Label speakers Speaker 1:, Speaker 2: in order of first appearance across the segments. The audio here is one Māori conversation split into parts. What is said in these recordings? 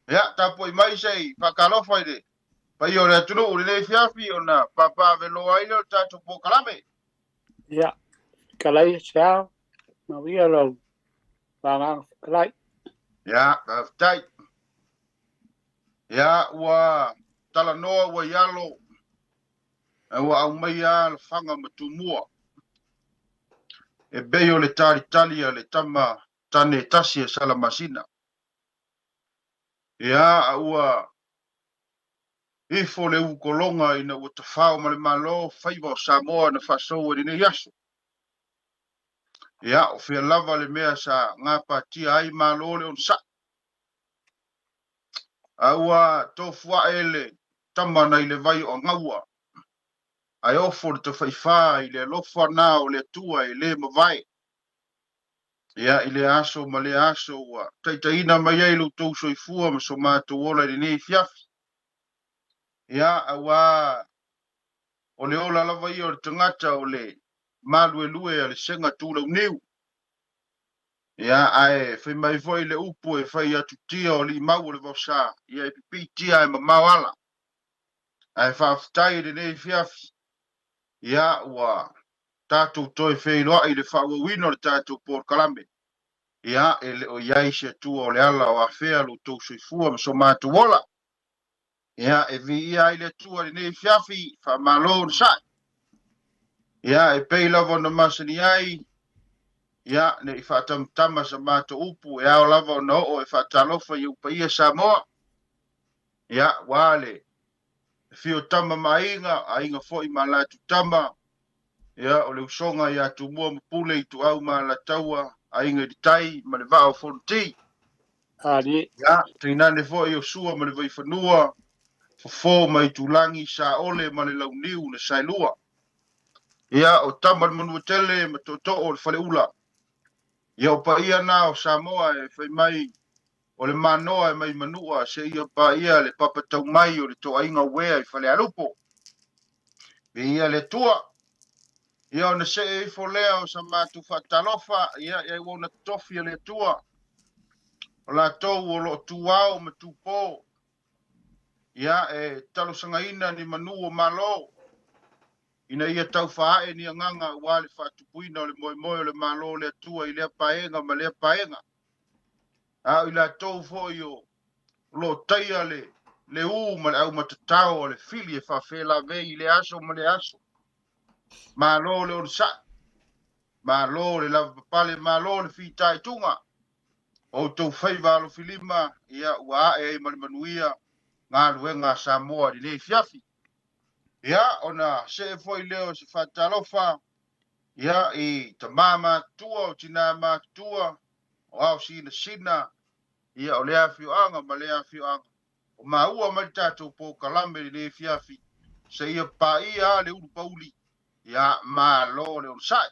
Speaker 1: Ya tapo i mai sei whakalofa i re. Pai o rea tunu uri nei fiafi o na papa velo aile o tātou po kalame.
Speaker 2: Ya, kalai sao, ma wia lo, wanga kalai.
Speaker 1: Ya, tai. Ya, ua tala noa ua yalo. Ua au mai a le whanga matumua. E beio le tari tali a le tama tane tasi e salamasina. Ya, ua ifo le ukolonga ina ua tawhao ma le malo whaiva o Samoa na whasou e nei yaso. Ya, o fia lava le mea sa ngā patia ai malo le on sa. Aua tofua ele tama na ile vai o ngaua. Ai ofo le tawhaifa i le lofa nā o le tua i le mawai. Ia i le aso ma le aso ua taitaina mai ai lo tou soifua ma so mātou ola i nei fiafi. Ia aua o le ola lava i o le tangata o le malue lue a le senga tūlau niu. Ia ae whai mai foi le upu e whai atu tia o li mau o le vausa. Ia e pipi tia e ma mawala. Ae whaafitai le nei fiafi. Ia ua tātou toi whai loa i le whauawino le tātou por kalame. Ia e le o iai se tua o le ala o a whea lo tou soifua ma so mātou ola. Ia e vi ia i le tua le nei fiafi wha malo na sai. Ia e pei lava na masani ai. Ia ne i whaatamtama sa mātou upu e ao lava o na o e whaatalofa i upa ia Samoa. Ia wale. Fio tama mainga a inga fo i malatu tama. Ia o le usonga ia tu mua mpule i tu au malataua a inga di tai ma le vao fonti.
Speaker 2: Ali,
Speaker 1: Ia trinane fo i o sua ma le vai whanua. Fo mai tulangi sa ole ma le launiu na sailua. Ia o tama le manuatele ma to o le fale ula. Ia o pa ia na o Samoa e whai mai o le manoa e mai manua se ia pa ia le papatau mai o le toa inga wea i whale alupo. Ia le tua. Ia o na se e fo lea o sa mātu whatalofa. Ia e wona tofi le tua. O la tau o lo tuao ma tupo. Ia e talo sangaina ni manua malo. Ina ia tau whae ni anganga wale whatupuina o le moe moe o le malo le tua i lea paenga ma lea paenga. A i la tau fo i o lo taia le ma le au matatao o le fili e whawhela vei i le aso ma le aso. Malo le on sa. Malo le lava papale malo le fitai tunga. O tau whaiva alo filima ia ua e ma le manuia ngā ruenga Samoa di nei fiafi. Ia ona se e foi leo se whatalofa. Ia i ta mama tua o tina ma tua o au sina ia o lea fio anga ma lea fio anga o maua mai tātou po kalame le fiafi se ia pa ia le uru pauli ia ma lo le ursai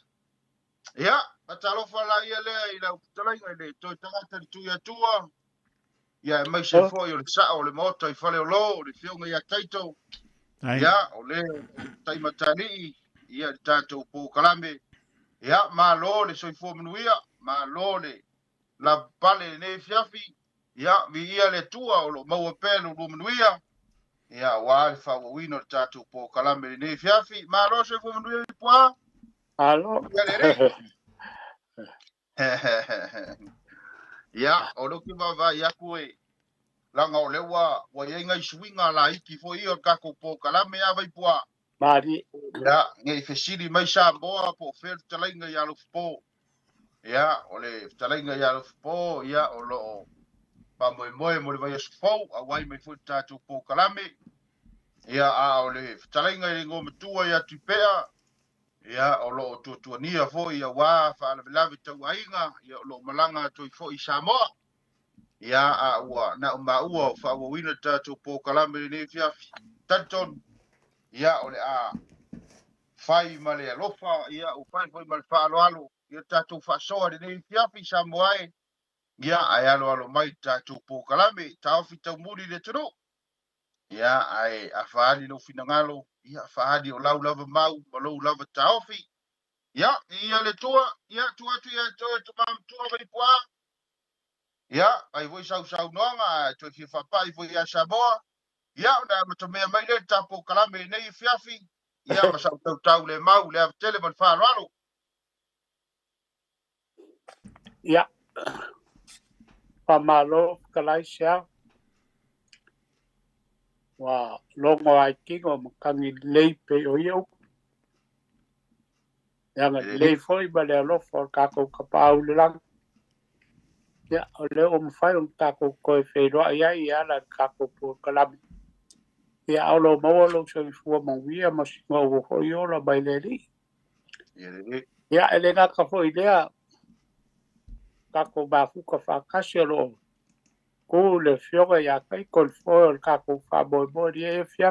Speaker 1: ia patalofa la ia lea i la utalainga le toi tangata ni tuia tua ia mai se foi o le sa o le moto i fale o lo le fionga ia taito ia o le taimatani ia le tātou po kalame ia ma lo le soifua manuia ma lo le la pale ne fiafi ia vi ia le tua o lo maua pelo lo manuia ia wa fa wino tatu po kalame ne fiafi ma lo se fo manuia poa
Speaker 2: alo.
Speaker 1: ia le ri ia o lo ki va ia kue langa o lewa wa ia ngai swinga la iki fo ia ka ko po kalame ia vai poa
Speaker 2: Mari.
Speaker 1: ia ngai fesili mai sa boa po fer talainga ia lo po ia o le talainga ia lo po ia o lo pa moe mo le vai asfau a wai mai fu tatu po kalame ia a o le talainga i ngo matua ia tipea ia o lo tuania fo ia wa fa la lave tau ainga ia lo malanga to fo i Samoa ia a ua na ma ua fa o wina tatu po kalame ni fia tanton ia o le a fai male lofa ia o fai foi mal fa alo ia tatu fa so ni fia fi Samoa ia ai alo mai tatu po kalame tau fi tau muri le tro ia ai a faali no finangalo ia faali o lau lava mau ma lou lava taofi ia ia le tua ia tua tu ia to mam tua vai poa ia ai voi sau noanga to ki fapai voi ia Samoa ia na matome mai le tapo kalame nei fiafi ia ma sau tau le mau le tele man fa ralo
Speaker 2: ia pamalo kalai sia wa longo ai kingo makangi leipe o iau yang lei foi ba le lo for ka ko ka pau le lang ya o le o mfai un ka ko ko fe ro ia la ka ko por kalam ya o lo mo lo so fu mo via ma si mo ho yo la ba le ri ya ele na ka foi idea ka ko ba fu ko fa ka se lo ko le fioga ya kai ko fo ka ko fa bo ri fia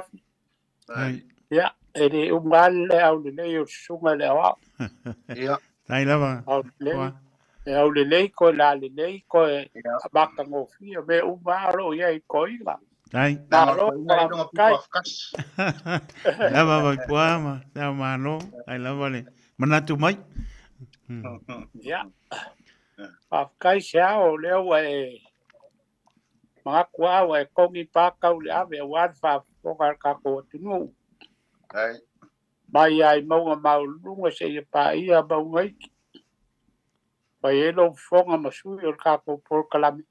Speaker 2: ya ele o mal le au le yo sunga le wa
Speaker 1: ia
Speaker 3: tai lava
Speaker 2: au le au le nei ko la le nei ko baka ngo fia me u maro ia i ko ila
Speaker 3: tai
Speaker 2: maro kai
Speaker 3: lava vai puama tau malo tai lava le manatu mai
Speaker 2: ya pa kai sia o le wa mga kwa wa kongi pa ka u le ave wan fa ko ka ko tunu
Speaker 1: ai
Speaker 2: mai ai mau mau lunga se pa ia ba ngai pa elo fonga masu o ka ko por kalami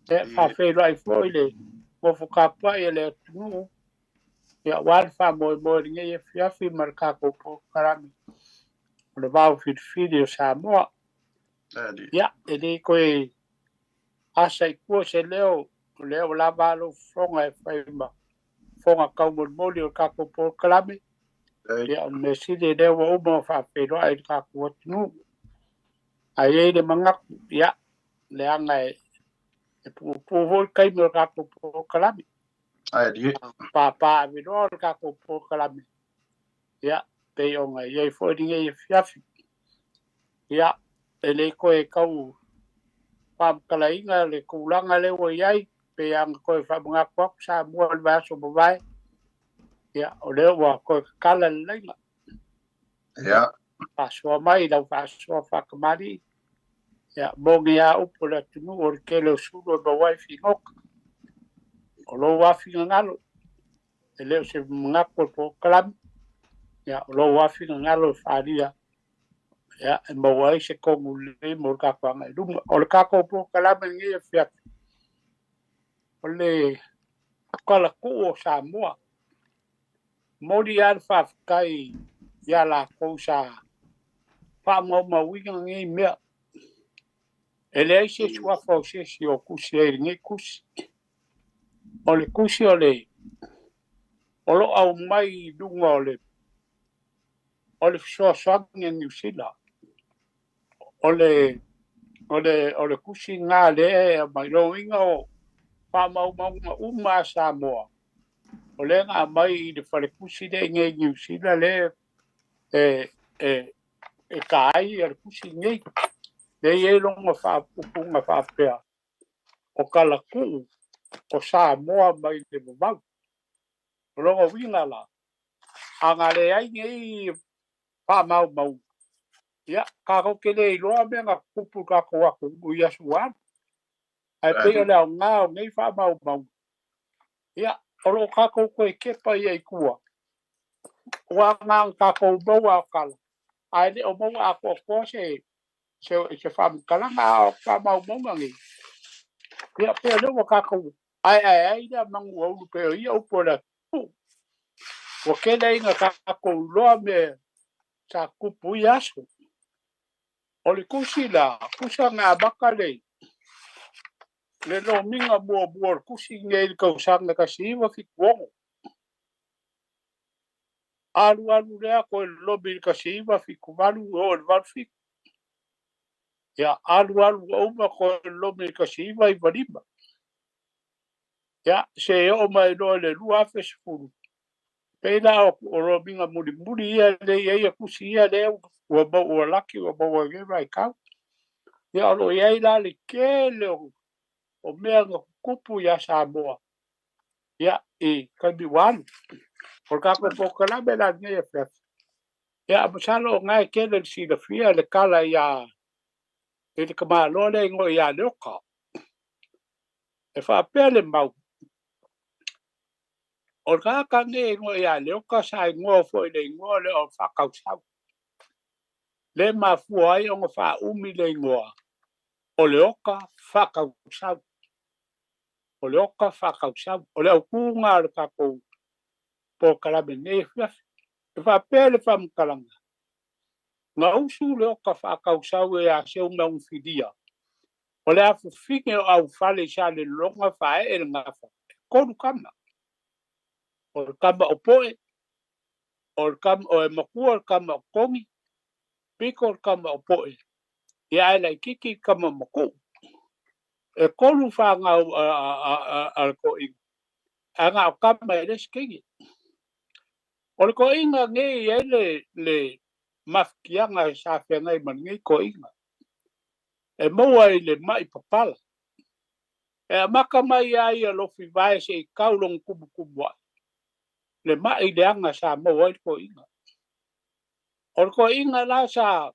Speaker 2: te fa fe lo ai foi le mo fo ka pa ele tunu ya wan fa mo ngai fia fi mar ka ko por kalami le va fit video sa mo ya ele ko asa i kua se leo la valo fonga e whaima fonga kaumon moli o kako por kalame ya me sile leo wa uma whawhero ai kako atinu a ye le mangaku ya le anga e puhoi kaimi o kako por kalame pa vino o kako por kalame ya pe onga ye fweringa ye fiafi ya ele ko e kau pam kalainga le kulanga le wo yai pe ang ko fa mga kwak sa mo ba so ba ya o le wa ko kala lenga
Speaker 1: ia
Speaker 2: pa so mai da fa so fa kamari ya bongi ya upola tunu o ke le sudo do wai fi ngok o lo wa fi ngalo ele se mga ko klam ya o lo wa fi ngalo fa dia ya mo wai se ko ngule mo ka kwa ngai dum o ka ko po klam ngi fiat ole kala ku o Samoa mori alfa kai ya la cosa fa mo winga ngi me ele se sua fo se si o kusi e ngi kusi ole kusi ole olo au mai dunga ole so ngi New Zealand ole kusi nga le mai lo winga o fa mo uma Samoa ole nga mai de fale kusi de ngi New Zealand le kai ar kusi ngi le ye longa fa pupunga fa pea o kala ku o Samoa mai le mau longa winga la anga le ai ngi fa mau ya ka ko ke le lo me nga kupu ka ko ku ya suan ai pe le nga ngi fa mau ya o lo ka ko ke pa ye ku wa nga ka ko bo wa kala ai le o mo a ko se fa kala nga fa mau ngi ya pe le wa ka ko ai da mang wo pe ia o po la o ke le nga ka ko lo me sa kupu ya su o le kusi la kusa nga bakale le no minga bo kusi nge ko sang ka si wa fi ko alu le ko lo bi ka si wa fi ku valu o va fi ya alu o ma ko lo bi ka si wa i bariba ya se o mai lo le lu a fe fu pe la o lo minga muri ya le kusi ya le o ba o laki o ba o ge vai ka ya lo ya ila le ke le o mea kupu ya Samoa ya ka bi wan por ka ko po la bela nge fe ya absalo ngai ke le si le fia le kala ya e le kama lo le ngo ya le ka e whaapele mau. O ka nge ngo ia leo ka sai ngo fo le ngo le o whakausau. Le mafua ai o ngā umi le ngoa. O le oka whakausau. O le oka whakausau. O le au kunga le kako po karame ne whiawhi. E whaapele whamkalanga. Ngā usu le oka whakausau e a seo ngā unwhidia. O le afu whige o au whale sa le longa whae e le ngawha. Koru kama. O le kama o poe. O le kama o e makua o le kama o kongi. Piko o le kama o poe. Ia e lai kiki kama maku. E koru whangau al ko inga. A ngā o kama e reskengi. O le ko inga nge i le mafkianga e sa whengai man nge ko inga. E maua i le mai papala. E a maka mai ai a lofi vai se i kaulong kubu kubu ai. Le mai le anga sa maua i ko inga. O le ko inga la sa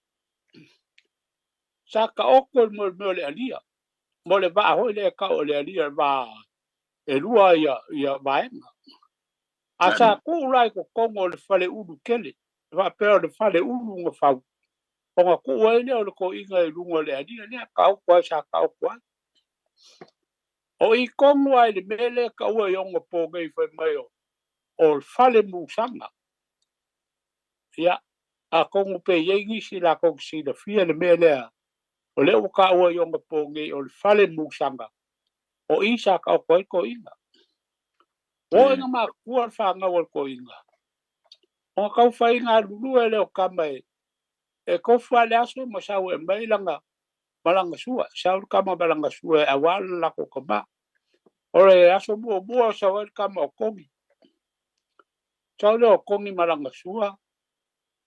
Speaker 2: ka oko mo le alia. Mo le vaa hoi le ka o le alia va e lua ia vaenga. A sa kuulai ko kongo le whale uru kele. Va pēo le whale uru ngā whau. O ngā kuua ele o le ko inga e lunga le alia lea ka okua sa ka okua. O i kongo ai le mele ka ua i onga pōngei whai mai o le whale mūsanga. Ia, a kongo pe iengisi la kongo si la fia le mele a o le o ka ua i onga pōngei o le whale mūsanga. O isa ka okua i ko inga. O inga maa kua whanga o ko inga. O kau whai ngā lulu e leo kama e kofua le aso ma sau e mailanga malanga sua. Sau kama malanga sua e awala lako kama. O le aso mua sau e kama o kongi. Sau leo kongi malanga sua.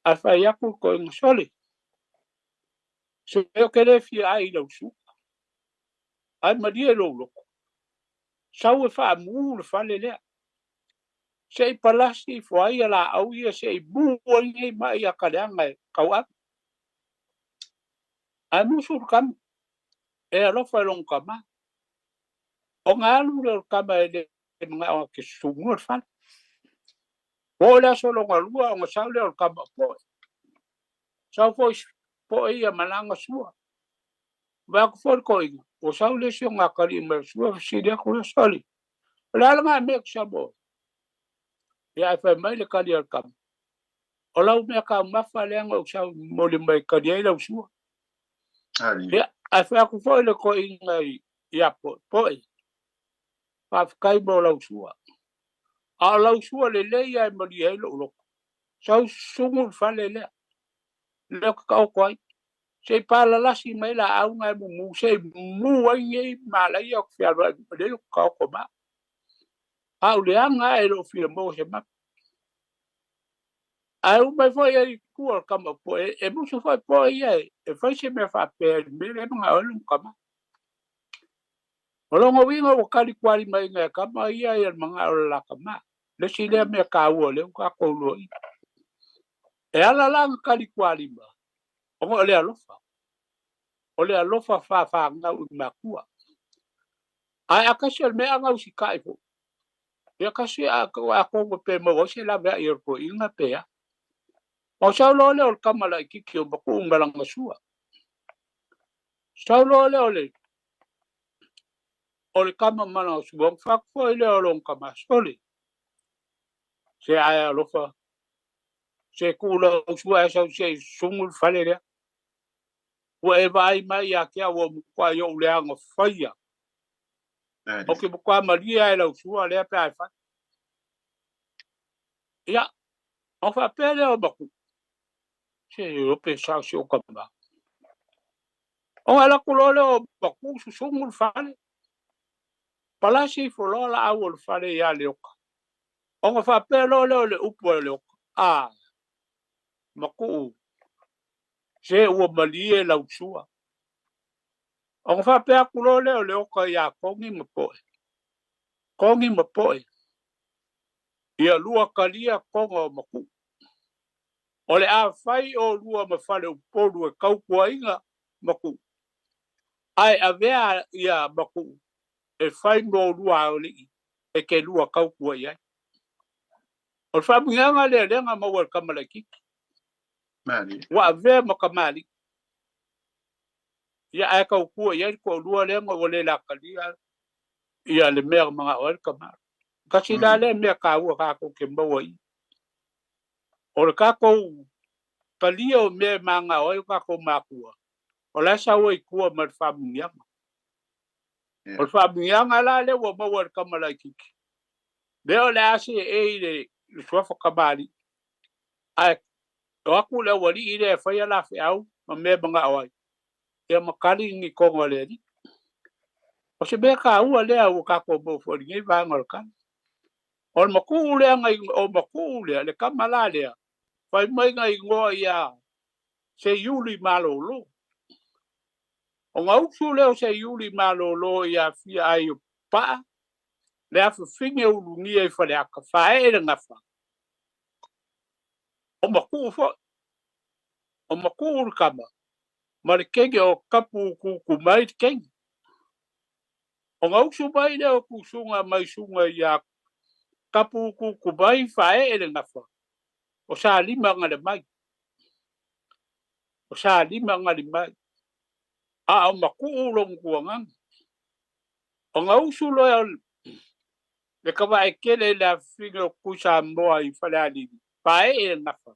Speaker 2: A whai aku ko inga soli. So eo kere fia ai lau su. Ai maria lo loko. Sau e wha muu le whale lea. Sei palasi fo ia la au ia sei buo ngai mai a kaleanga kau ap. Ai musul kam e alofa long kama. O ngalu le kama e de nga o ke sungur fan. O la solo ngalua o sa le kama po. Sa fo ia malanga sua. Va ko for ko inga. O sa le sio nga kali me sua si de ko soli. La nga me sabo. Ia fa mai le kali al kam. O lau mea ka mafa leanga o sa mo le mai kali ai lau sua. Ia a fa ku foi le ko inga ia po. Pa kai mo lau sua. A lau sua le ia e mari ai lo. Sa sungu fa le. Le ka o koi. Se pa la lasi mai la au ngai mu se mu ai malai o fia le ka ko ma. Au le anga e lo fia mo se ma. Ai mai foi ai ku kama po e mo so foi po ai e foi se me fa pe me le nga o lu kama. O longo winga o kali kwali mai nga kama ia e manga o la kama. Le si le me ka o le ka ko lo. E ala la kali kwali ma. O le alofa. O le alofa fa nga u makua. Ai akasi me anga usi kai po. Ya kasi a ko pe mo se la va ir ko inga pe ya. O sa lo le o kama la kiki o baku ngalanga sua. Sa lo le. O le kama mana sua fa ko le o long kama soli. Se ai alofa. Se kula sua sa se sungul fale le. O e vai mai a kia o kwa yo le anga faia. O ke kwa maria e la sua le pe ai fa. Ya. O fa pele o baku. Se o pe sa se o kama. O ala kulole o baku su sungul fale. Palasi folola au fale ya le oka. O nga fa pele le upo le oka. Ah. Maku. Se o malie la usua. O nga fa pele kulole o le oka ya kongi mapoe. Kongi mapoe. Ia lua kalia konga o maku. O le a fai o lua mafale upolu e kaukua inga maku. Ai a vea ia maku. e fai mo lua o li e ke lua kau kua ia o fa mianga le lenga ma wa kamala ki
Speaker 1: Mani.
Speaker 2: wa ve mo kamali ia ai kau kua ia ko lua lenga o le la kalia ia le mer mga o kamala kasi la le me ka u ka ko ke mo i o le ka ko kalia o me manga o ka ko makua o la sa o i kua ma fa mianga o fa mianga la le wo mo wa kamala ki leo le ase e le suafa kamali ai o aku le wali i le fai ala fe au ma me banga ai e makali ni kongo le ni o se be ka ua le au ka ko bo fo ni va ngol kan o maku le ngai o maku le kamala le fai mai ngai ngo ia se yuli malolo o ngau su le se yuli malolo ia fi ai pa le afu finge u ni e fa le aka fa e le ngafa o maku fo o maku kama ma le kenge o kapu ku mai kenge o ngau su mai le o kusunga mai sunga ia kapu ku mai fae ele ngafa o sa lima ngale mai o sa lima ngale mai a o maku long kuanga o ngau su lo le kava e kele la figo kusa moa i falali fae ele ngafa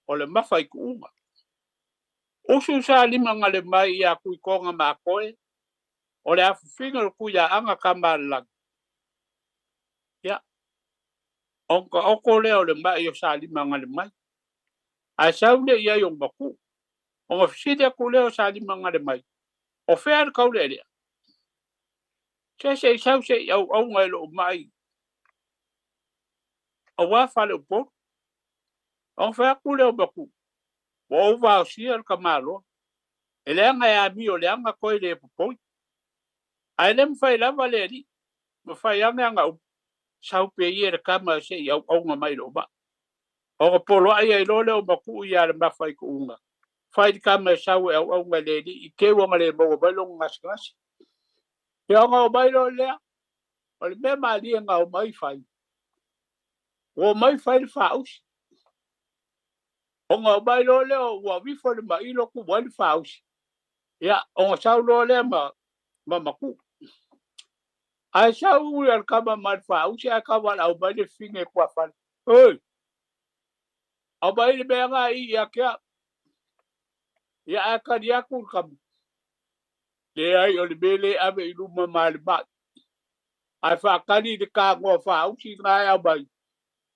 Speaker 2: o le mafa i kuunga o su sa lima ngale mai ia ku konga ma koe o le afu figo kuya anga kamala ya onko oko leo le mai o sa lima ngale mai a saule ia yo baku o fide ko leo sa lima ngale mai o fer ka le se sau se au ngai lo mai o wa fa le po o fer ko leo baku o va sier ka malo ele nga ya mi o le nga ko le po ai lem fa la valeri mo fa ya nga sau pe ia ka ma se au nga mai lo ba o polo ai lo le baku ia le ma fa ku unga fai ka me sau au nga le i ke wo nga le bo ba lo ngas ngas ya nga ba lo le o le me ma li nga o mai fai o mai fai fa us o nga ba lo le o vi fo le mai lo ku wa fa us ya o sau lo le ma ku ai sau le ka ma fa us ya ka wa au ba le finge kwa fa oi au ba le be nga i ya ka ya ka dia ku ka le ai o le bele ave i lu ma le ba ai fa kali de ka ngo fa u si nga ya bai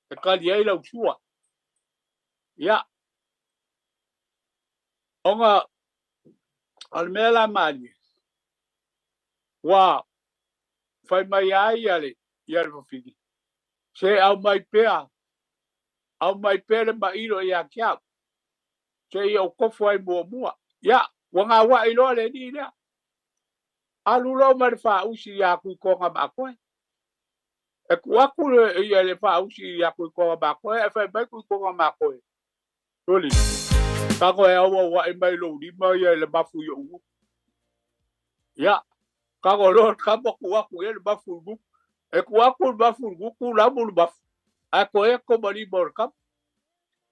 Speaker 2: e kali ai la usua ya onga al mela mali wa fai mai ai ale ya le figi se au mai pe le ba ilo ya kia se yo ko foi mo mo ya wa nga wa ilo le di ya alu lo mar fa u si ya ku ko nga ba ko e ku aku ya le fa u si ya ku ko ba ko e fa ba ku ko nga ma ko toli ka ko e wa e mai lo di mai le ba fu yo ya ka ko lo ka ba ku aku le ba fu gu e ku aku ba fu gu ku la bu ba a ko e ko ba li bor ka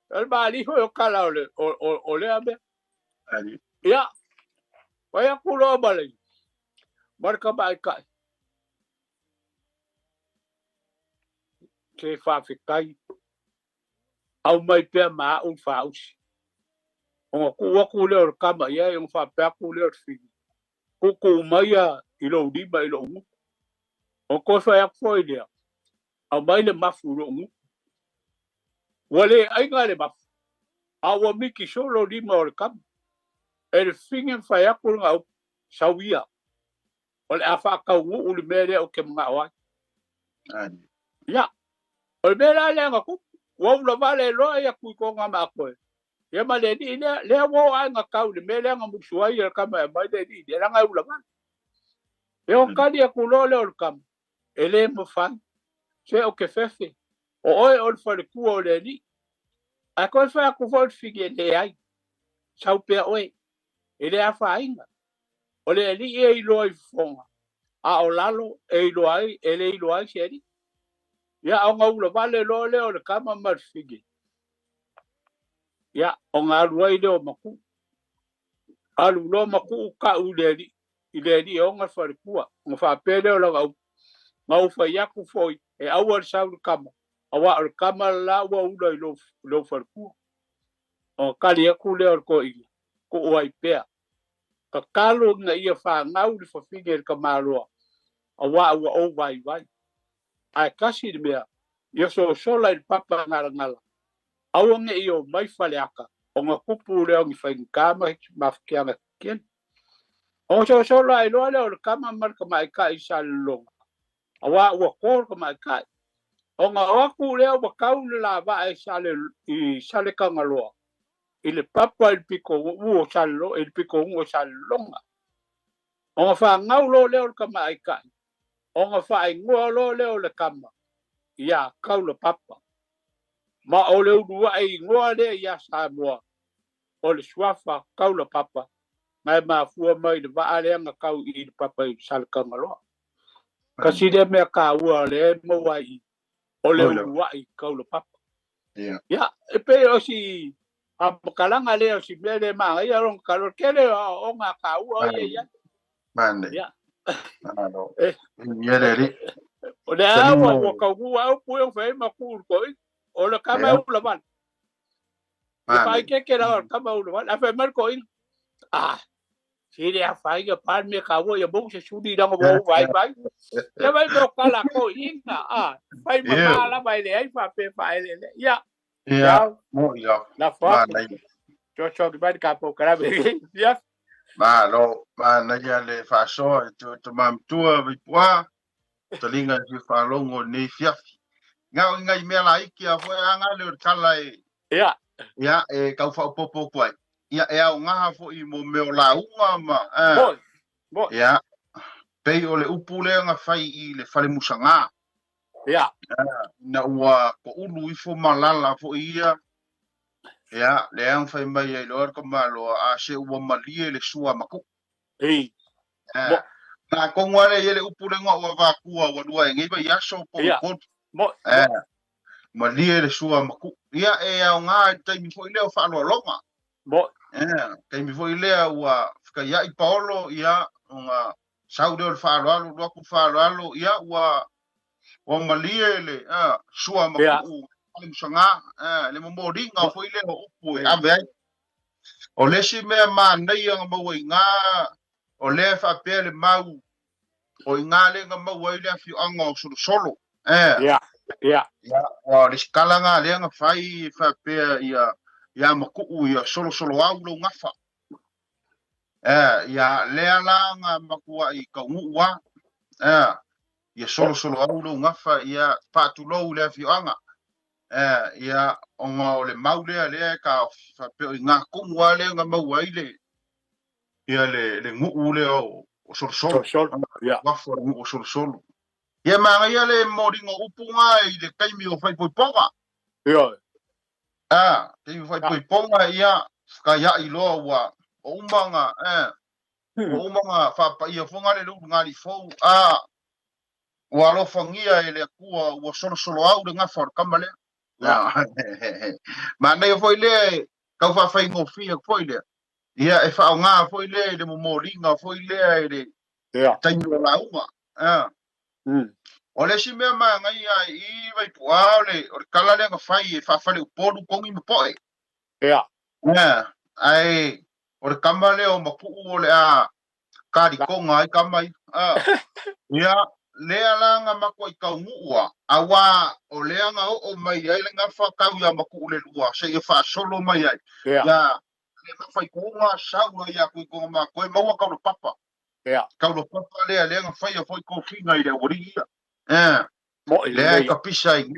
Speaker 2: el ba li ho ka la o le abe
Speaker 1: Ani.
Speaker 2: ya wa ya ku lo ba le mar ka ba ka ke fa fi kai au mai pe ma un fa us o ku le ka ma ya un fa pe ku le fi ku mai ya i lo di ba i lo o ko fa ya fo ile au mai le ma fu lo wale ai nga le ma a wa mi ki solo di ma o ka el fingen fa ya ku nga sawia wale afa ka u le mele o ke ma wa
Speaker 1: Ani.
Speaker 2: ya o le la le nga ku wo lo vale lo ya ku ko nga ma ko ye ma le di le wo ai nga ka le mele nga mu suai ya ka ma le di le nga u la ma e o ka di ku lo le o ka ele mo fa se o ke fefe o o fa le ku o le ni a ko fa ku fo fige le ai sau pe o ele a fa inga o le li e lo i fonga a o lalo e loai ele loai seri ya o ngau vale lo le o le kama marfigi ya o ngaruai le o maku alu lo maku ka uleri ileri o nga farkua nga fa pele o la ngau fa yaku foi e awar saul kama awa o kama la wa ulo lo farkua o kali aku le o ko i ko wai pe ka kalo na ia fa ngau le fa finger ka malo awa o vai ai kasi de mea ia so la il papa ngala awonge io mai fale aka o nga kupu le o ngi fa kama mafkia na kien o so la i lo le o kama mar ka mai ka isa lo awa wa ko ka mai ka o nga o ku le o ka u la va isa le i sale ka ngalo ile papa il pico u o salo il pico u o salonga o nga fa ngau lo le o ka mai ka o nga fa ngo lo le o le kama ia kaula papa ma o le udua ai ngoa le ia sa moa o le swafa kaula papa mai ma fua mai le va ale nga kau i le papa i sal kangalo kasi de me ka ua le mo wai o le udua ai kaula papa ia e pe o si a kalanga le o si mele ma ia ron kalor kele o nga ka ua ia
Speaker 1: mane
Speaker 2: ia
Speaker 1: ano ia le
Speaker 2: o le awa o ka ua o pu o fe ma ku ko o le kama u la van ya fai ke la kama u la van a fe mar ko si le a fai ya par me ka wo ya bo se sudi da ngo vai ya vai do kala ko inga fai ma la vai le ai fa pe fai le ya
Speaker 1: mo ya
Speaker 2: la fa cho ki vai ka po kara be ya
Speaker 1: ma na ya le fa so to mam tua vi poa to linga si fa longo ni fiafi ngau ngai me la iki a foi anga le kala ya e kau fa popo kwai ya e au nga fo i mo me la unga ma
Speaker 2: bo
Speaker 1: ya pe o le upu le nga fai i le fale musanga
Speaker 2: ya
Speaker 1: na ua ko ulu i fo malala fo ia ya le ang fai mai e lor ko malo a se ua malie le sua maku na ko ngare ye le upu le nga wa va kuwa wa dua ngai ba ya so ko
Speaker 2: mo
Speaker 1: malie le sua maku ia e au nga tai mi fo ile fa lo longa
Speaker 2: bo
Speaker 1: kai mi fo ile ua ka ya i paolo ia nga saude o fa lo ku fa lo ia ua o malie le sua maku le sanga le mo ringa fo ile o upu ave o le si me ma nei nga mo nga o le fa pele mau o nga le nga mo ile fi anga solo
Speaker 2: ya
Speaker 1: wa le skala nga le nga fai fa pe ia maku ia solo au lo ngafa ia le ala nga maku ai ka ngua ia solo au lo ngafa ia pa tu lo le fi anga ia o le maule le ka fa pe nga ku le nga mo ile ia le ngu le o solo
Speaker 2: ya
Speaker 1: wa fo o solo ia ma ia le moringo upunga i le kaimi o fai poi ponga te fai poi ponga ia ka ia i loa wa o umanga fa pa ia fonga le lu ngali fo wa lo fangia ele kua wa solo au de nga for kamale ma nei foi le ka fa fai ngo fi foi le ia e fa nga foi le mo moringa foi le ele tai la uma o le si mea ma ngai i vai puao le o kala le nga fai fa fa le polu kongi mo poe ai o kamale o mapu o le kari konga ai kamai ia le ala nga mako i kaungua awa o le nga o mai ai le nga fa ka ia maku le lua se e fa solo mai ai ia le fai konga sa ia ku ko ma ko mo ka lo papa ka lo papa le nga fai foi ko finga i le ori le ka pisa i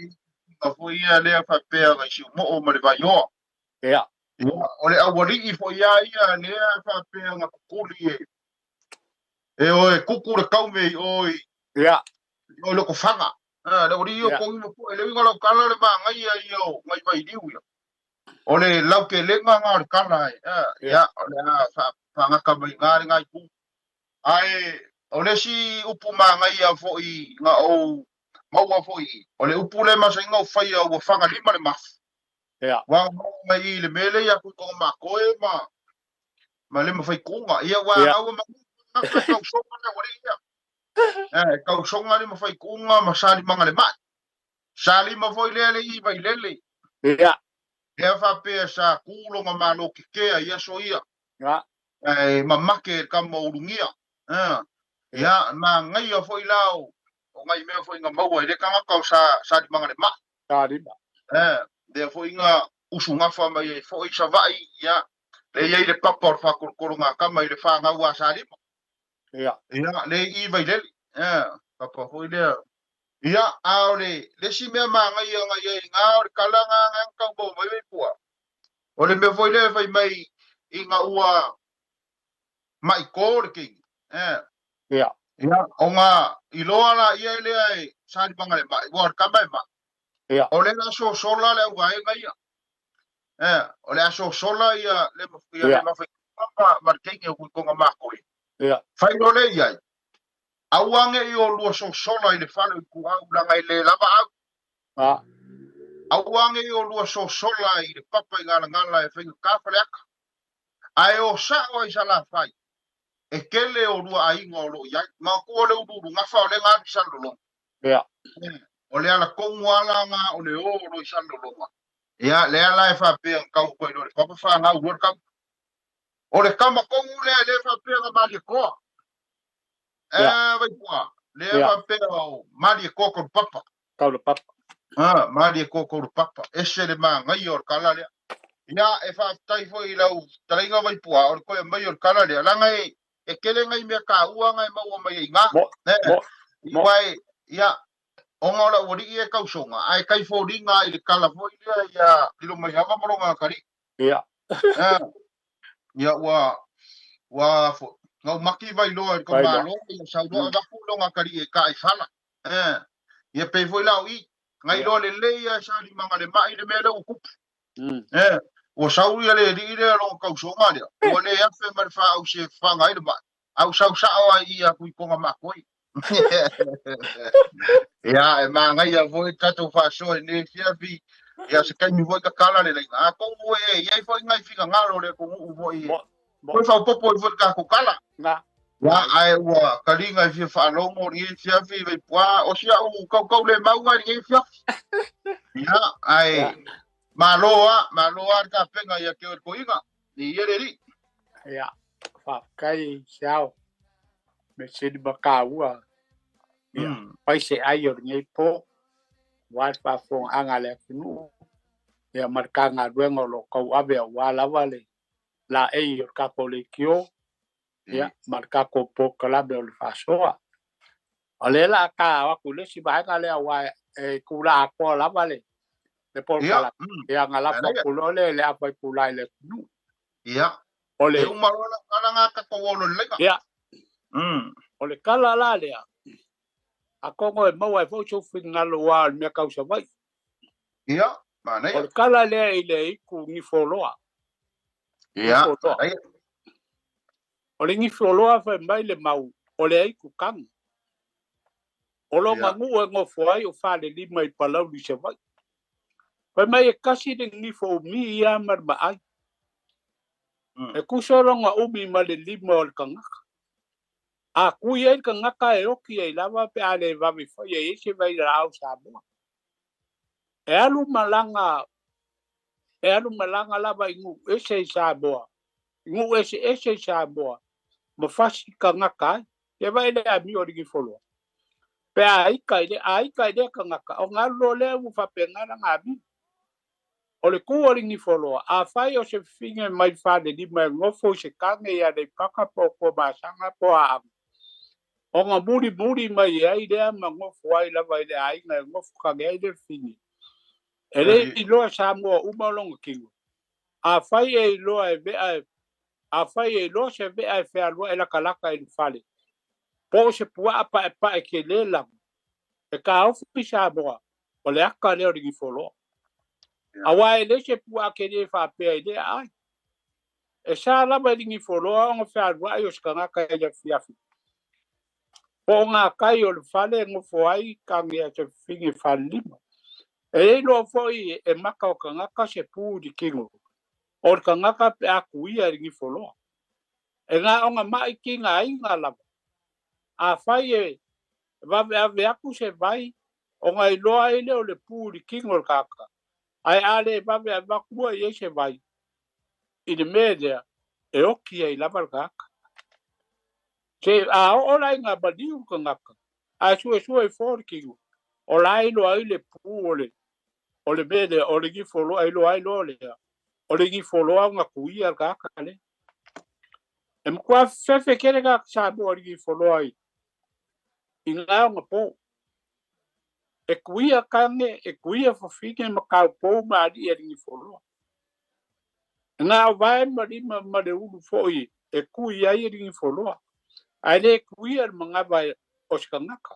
Speaker 1: ka foi le fa pe ga si mo o ma le vai o o le awari i foi ia le fa pe nga kuli e o e kuku le kaume oi o lo ko fanga le ori o ko mo le winga lo kala le ba ngai io ngai vai diu o le lau ke le nga kala ia o le fa nga ka mai ngai pu ai o le si upu manga ia fo I nga o maua fo I o le upu le masa inga o fai o fanga lima le mafu
Speaker 2: ya
Speaker 1: wa mai le mele ia ku ko ma koe ma le mafai kunga ia wa
Speaker 2: ya
Speaker 1: nga o ma ka ka so ma o le ia ka so nga le mafai kunga ma sali manga le ma sali ma foi le I vai lele
Speaker 2: ya
Speaker 1: le fa pe sa kulo nga malo ke ia so ia
Speaker 2: ya
Speaker 1: ma make ka mo rungia ya ma ngai o foi lao o ngai me foi nga mau le ka ka sa di manga le ma
Speaker 2: tadi
Speaker 1: de foi nga usunga fa mai foi sa vai ya le ia le papor fa ko nga ka mai le fa nga wa sa di
Speaker 2: ya
Speaker 1: ya le I vai le papa foi le ya aole le si me ma ngai nga o kala nga ka bo mai pua o le me foi le fai mai I nga ua mai ko le king
Speaker 2: ya
Speaker 1: ya o nga I loa la ia le ai sa di manga le mai wa ka mai ma
Speaker 2: ya
Speaker 1: o le na so sola le wa ngai o le aso sola ia le ma fai ma king e ku ko nga ma ko
Speaker 2: ya
Speaker 1: fai no le ia awange I o lu so sola I le falo ku au la ngai le lava
Speaker 2: ah
Speaker 1: awange I o lu so sola I le papa I ngala e fai ka fa le aka ai o sa o I sala fai e kele o lu ai ngolo ia ma ko le u nga fa le nga sa lo
Speaker 2: ya
Speaker 1: o le ala konguala nga o le o lo I sa lo ia le ala e fa pe ka ko le papa fa nga u ka o le kama kongu le fa pe nga ma le ko vai pua le fa pe o ma le ko ko papa
Speaker 2: kau le papa
Speaker 1: ma le ko ko papa ese le ma ngai o kala le ia e fa tai foi lau taringa vai pua o ko mai o kala le la ngai e kele ngai me ka ua ngai ma o mai nga mai ia o ngora wori e ka usonga ai kai fo ringa I le kala foi ia dilo mai ha mo nga kari
Speaker 2: ya
Speaker 1: ia wa fo ngau maki vai lo ko ma lo I sa do da fu lo nga kari e ka I fala ia pe foi lau I ngai lo le le ia sa di manga le mai le me lo ku o sau ia le ri le lo ka usonga le o le ia fe mar fa au se fa ngai le ba au sau sa o ia ku ko ma ko ya e ma ngai ia voi tato fa so ne fia vi ia se kai mi voi ka kala le a ko e ia foi ngai fika ngalo le ko u voi ko fa popo voi ka ko kala
Speaker 2: na
Speaker 1: ya ai wa kalinga fi fa lo mo ri fia vi ve pua o sia u ko le mau ngai fia ya ai maloa ka penga ia ke ko inga ni ia le ri
Speaker 2: ya fa kai sao me se di bakaua ya pai se ai o ngai po wa pa fo anga le funu ya marka nga duengo lo ko ave wa la vale la e o ka ko le kio ya marka ko po kala be o fa soa ale la ka wa ku le si ba ka le wa e ku la ko la vale le por kala ya nga la fa ku lo le apa ku la le nu
Speaker 1: ya
Speaker 2: ole
Speaker 1: e uma la kala nga ka ko lo le
Speaker 2: ya ole kala la le a kongo e mau e fo so finga lo wa me ka usa vai
Speaker 1: ya mana ya
Speaker 2: ole kala le ile ku ni foloa
Speaker 1: ya
Speaker 2: ole ni foloa fa mai le mau ole ai ku kang olo ngangu e ngo foi o fa le lima I palau li se vai fa mai e kasi de ni fo mi ya mar ba ai e ku so ronga umi ma le lima o kanga a ku ye kanga e o ki e lava pe ale va mi fa ye se vai la o sa bo e alu malanga lava ingu e se sa bo ingu e se sa bo mo fasi kanga kai e vai le a mi o ri folo pe ai kai de kanga o ngalo le u fa penga na ngabi o le ku o ringi folo a fai o se finge mai fa de di mai ngofo se kange ya de paka po ba sanga po a o nga muri mai ai de ma ngofo ai la vai de ai nga ngofo ka ge de fingi ele I lo sa mo u ma longo kingo a fai e lo e be a fai e lo se be ai fe alwa ela kalaka I fale po se pua pa e ke le la e ka o fi sa bo o le aka le ringi folo awa ele se pua ke le fa pe de ai e sa la ba ringi folo o fa alwa yo ska ka ya fiafi po ngā kai o le whale ngofo ai kangi a te whingi whanlima. E lo foi e maka o ka ngaka se pū di kingo. O ka ngaka pe a kuia ringi wholoa. E ngā o ngā mai ki ngā inga lava. A whai e wawe ave aku se vai o ngā iloa ele o le pū di kingo le kaka. Ai ale wawe ave akua i se vai. I le mea e oki ai lava le kaka. Se a o lai ngā badiu ka ngaka. A sue i fōri kingo. O lai lo ai le pū o le mea o le gifolo ai lo lea. O le gifolo au ngā kuia le kaka le. E mkua fefe kere kaka sa mo o le gifolo ai. I ngā o ngā pō. E kuia kange, e kuia fafine makau pō maari e le gifolo. Ngā o vai marima ma le ulu fōi e kuia ai e le gifolo. Ai le kuia le mga vai o si kangaka.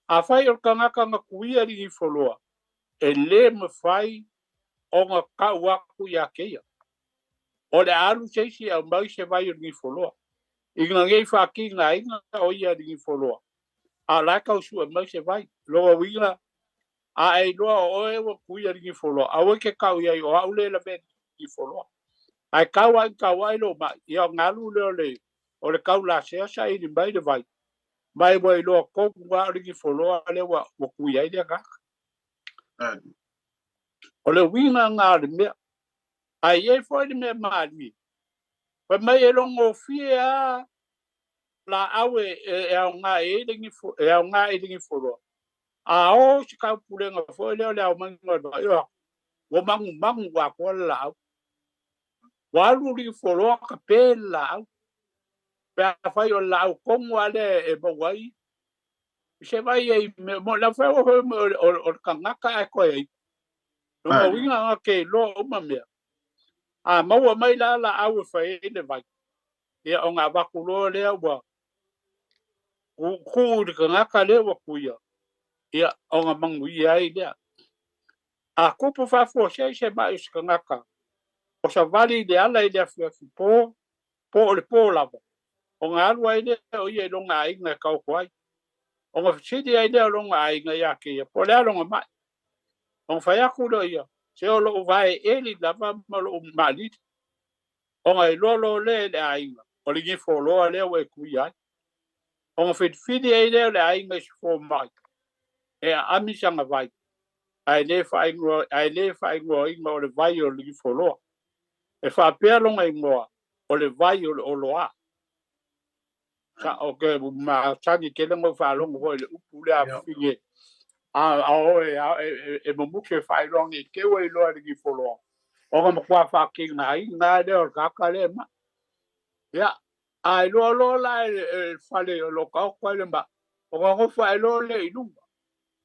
Speaker 2: A whai o kangaka ngā kuia le gifolo. E le mawhai o ngā kau aku ia keia. O le alu seisi au mai se vai o le gifolo. I ngā ngei whaki ngā inga o ia le gifolo. A lai kau sua mai se vai. Loa winga. A e loa o e wa kuia le gifolo. A wai ke kau iai o au le la me gifolo. Ai kau ai lo mai. Ia ngalu le o le kau la sea sa i ni mai le vai. Mai wai loa koku ngā le gifolo a le wa kuia i le kaka. O le winga ngā le mea. Ai e foi le mea maari. Pa mai e longo fia la awe e au ngā e lengi folo. A o si kau purenga foi leo le au mangi ba yo. Wo mangu wa ko la au. Wa lu li folo ka pe la au. Pa fai o la au kongo ale e ba wai. Se vai e mo la fa o kangaka e ko e. No winga ke lo o mamea. A maua mai la au fai le vai. Ia o ngā wakulo lea wa. Ku de ngaka le wa kuia. Ia o ngā mangu ai lea. A kupu fafo se mai is ngaka. O sa vali de ala i le po o le po lava. O ngā alu ai le o ia longa ai ngā kau kwai. O ngā fsidi ai le longa ai ngā ia kia. Po lea longa mai. O ngā whai aku lo ia. Se o lo vai eli lava ma lo malit. O ngā lolo le ainga. O le gifo loa le o e kui ai. O ngā whitwhidi ai le ainga i sifo mai. E a amisanga vai. Ai le whaingoa inga o le vai o le gifo loa. E whapea longa ingoa o le vai o loa. Sa o ke ma tangi ke lengo whalonga hoi le upu le a whinge. A oe e mamuke whailonga i kewa i loa le gifo loa. O ngā makua whaking na inga le o kaka le ma. Ia, ai lo la e whale o lo kau kwa le ma. O ngā ngofu ai lo le inunga.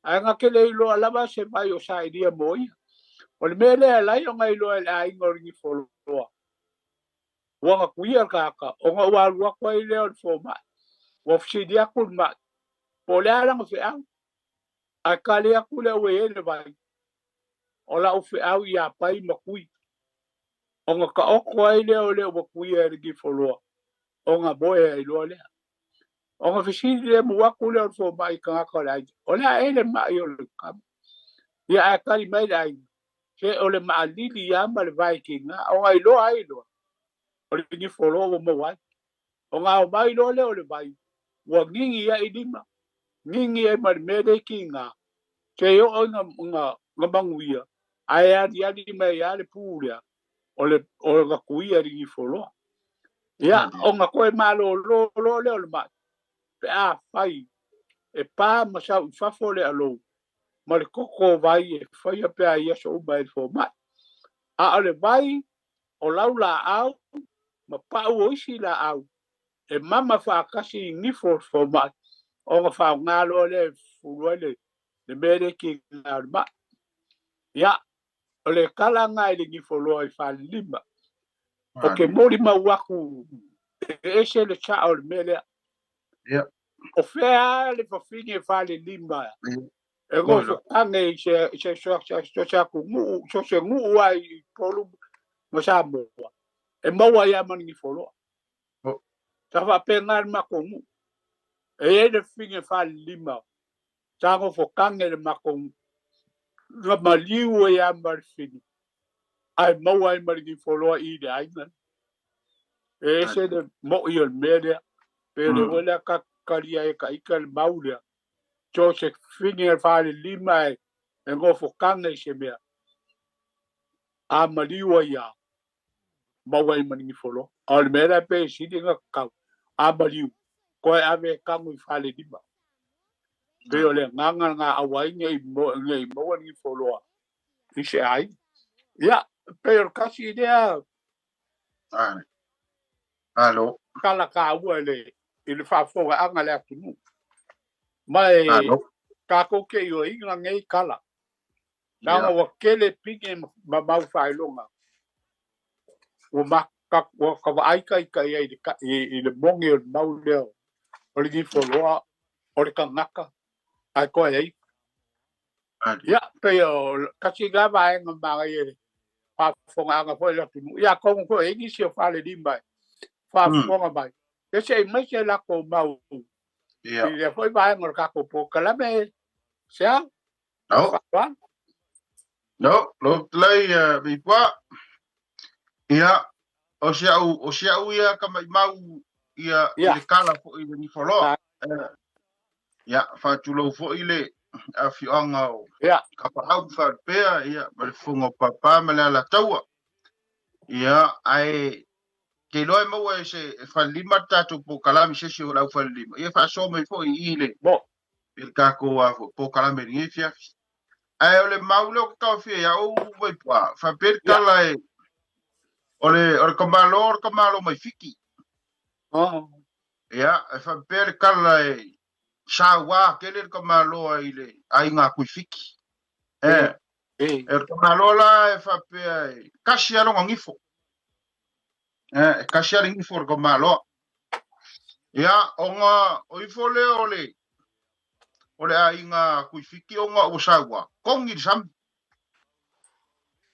Speaker 2: Ai ngā kele i loa lava se mai o sa iria moi. O le mele e lai o ngā i loa le a inga o ringi wholoa. O ngā kuia kaka, o ngā uarua kwa i leo le fōmai. O fsidi aku le mai. Po le aranga whi au. Ai ka le aku le ue e le vai. O la uwhi au i a pai makui. O ngā ka oko ai leo wa kuia e ringi wholoa. O ngā boe ai loa lea. O ngā whisiri le muaku leo le fōmai ka ngaka le ai. O lea e le mai o le kam. Ia ai kari mai le ai. Se o le maa lili i ama le vai ki ngā. O ngā i loa ai loa. O le ringi wholoa o mawai. O ngā o mai loa leo le vai. Wa ngingi ia i lima. Ngingi e mari mele ki ngā. Se o ngā manguia. Ai adi mai a le pūlea. O ngā kuia ringi wholoa. Ia, o ngā koe malo lo leo le mai. Pe a whai. E pā masau i whafo le alo. Ma le koko vai e whai a pe a ia so umai fo mai. A le vai o lau la au. Ma pau o isi la au. E mama whaakasi i nifo fo mai. O ngā whao ngalo le furuele. Le mere ki ngā le mai. Ia, o le kala ngai le nifo loa i whali lima. O ke mori mauaku e se le cha o le mele. O whea le whawhinge whale lima. E ngofo kange i se se ngu ai i polu ma sa moa. E maua ia mani ni wholoa. Ta whape ngāri mako ngu. e le finge fa lima tango fo kange le makong nga maliu e ambar fini ai mau ai marigi foloa i de ainga e se de mo i el media pero wala ka karia e ka ikal maulia cho se finge fa lima e ngo fo kange se mea a maliu ia mau ai marigi folo al mera pe si de nga ka a maliu ko ave kangu fa lima pero le nganga nga awai ngai mo ni foloa ise ai ya pero kasi idea
Speaker 1: Alo.
Speaker 2: kala ka ua le fa foga anga le atunu mai
Speaker 1: Alo.
Speaker 2: ka ko ke yo inga ngai kala
Speaker 1: Ya.
Speaker 2: nga wa kele pinge ma mau fai longa o ma ka ai kai kai ai le monge o mau leo o le di foloa o le kanaka ai ko ai ya pero kasi ga vai nga ba ye fa foga anga foi le atunu ya ko e ni se fa le dimba fa foga bai ese mai se la ko mau
Speaker 1: Ya.
Speaker 2: y después va a engorcar por calame sea
Speaker 1: No. No, lo play before. Ya. O sea ia ka mai mau ia
Speaker 2: ya
Speaker 1: ile kala fo ile ni folo. Ya, fa tulo fo ile a fi anga o
Speaker 2: ya
Speaker 1: ka pa au fa pea ia ma le fungo papa ma la taua. Ya, ai ke loe mau e se fa lima tatu po kalami se se o lau fa lima. Ia fa so mai fo i ile.
Speaker 2: bo
Speaker 1: Il ka ko a po kalami ni fia. Ai ole mau lo ka fi ya o vai pa fa per
Speaker 2: ya
Speaker 1: kala e ole ka malo mai fiki.
Speaker 2: oh
Speaker 1: Ya, fa per kala e sawa kele ka malo ai le ai nga ku fiki.
Speaker 2: eh
Speaker 1: Ka malo la e fa pe kasi alo ngifo. Kasi alo ngifo ka malo. Ya, onga o ifole ole ai nga ku fiki onga o sawa. Kongi sam.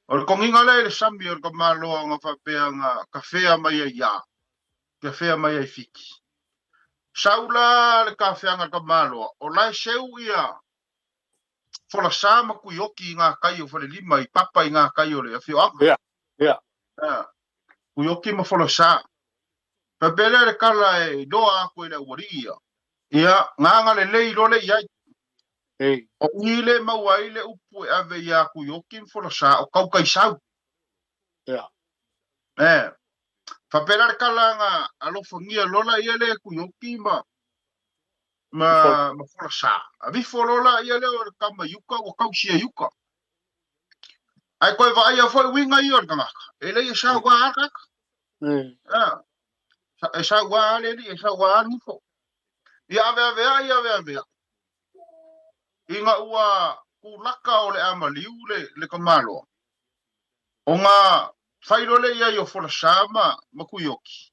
Speaker 1: O kongi ngale le sam yo ka malo nga fa pe nga kafe mai ya. Kafe mai fiki. Saula le kafe nga ka malo. O lai seu ia. Fola sama ku yoki nga kai o fole lima I papa I nga kai o le afio anga.
Speaker 2: ya ya
Speaker 1: Ku yoki ma fola sa. Pa bele le kala e doa ko le waria. Ia nga le lei lo le ia. O ile ma waile upu e ave ia ku yoki fola sa o kau kai sau.
Speaker 2: ya
Speaker 1: Fa bele le kala nga alo fangia lola ia le ku yoki ma fola sa. A vi folola ia le o kama yuka o kau sia yuka. Ai koe vai a foi winga I or ngaka. Ele ia sa wa aka. E sa wa le ni sa wa ni fo. Ia ave. Inga ua ku laka o le amaliu le kamalo. O nga whairo le ia I o fola sama ma ku yoki.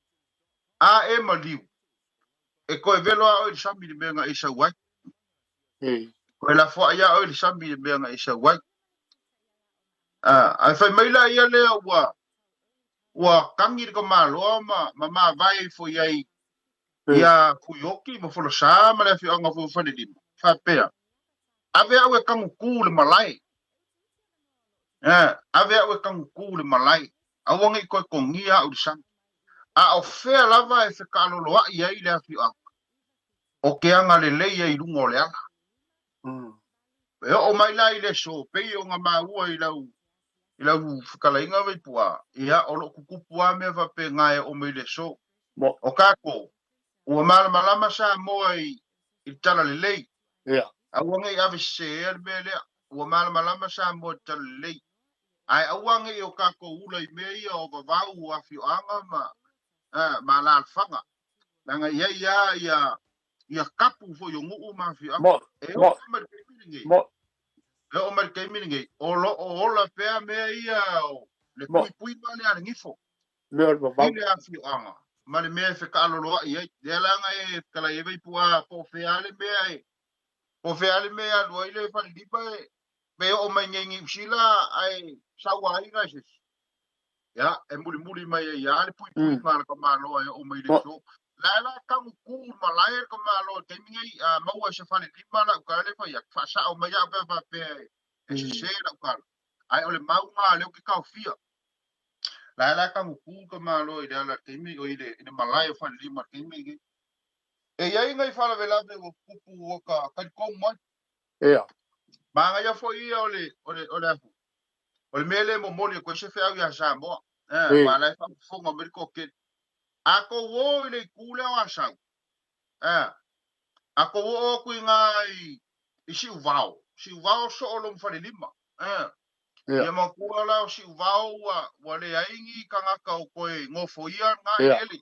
Speaker 1: A e maliu. E koe velo a o ili sami le menga isa wai. Koe la fo ia o ili sami le menga isa wai. Ai whai maila ia lea ua kangi le kamalo ma vai fo iai ia ku yoki ma fola sama le fi anga fo fane lima. Whapea. Ave au e kangu ku le malai. Ave au e kangu ku le malai. Awangi I koe kongia au di sami. A o fea lava e whekalo loa I ai le afi anga. O ke anga le leia I lungo le anga. E o mai lai le so. Pei o nga maua I lau whekalainga wei pua. Ia o lo kukupua me wape ngai o mai le so. O kako. Ua malama sa moa I tala le lei. Awangi ave se er belea. Ua malama sa moa tala le lei. Ai awangi o kako ula I mea o vavau afi anga ma la alfanga. Nanga ia kapu fo yo ngu ma fi anga. O mar kai mininge. O la pea mea ia o le pui mane ana ngifo. Ile a fi anga. Ma le mea fe kalo loa ia. Le langa e kala e vei pua po feale mea e. Po feale mea lua ile fa lipa e. Pe o mai ngengi usila ai sawa ai gaises. Ya, e muri mai ia le pui ma ka malo e o mai le so. la kamu ku malair ko malo temingai mau se fale lima la ka le fa ya fa sa o mai ba pe e se la ka ai ole mau ma le ke ka fia la kamu ku ko malo ida la temi o ide ina malai fa lima temi e ia ngai fa la vela de o kupu o ka ko mo ma nga ya fo ia ole mele mo moli ko se fa ya sa mo ma la fa fo mo ko ke a ko wo ile ku le wa sa a ko o ku ngai I si vao so o lo fale lima ia ma ku ala si vao wa le aingi ka nga ka ko e ngo fo ia nga ele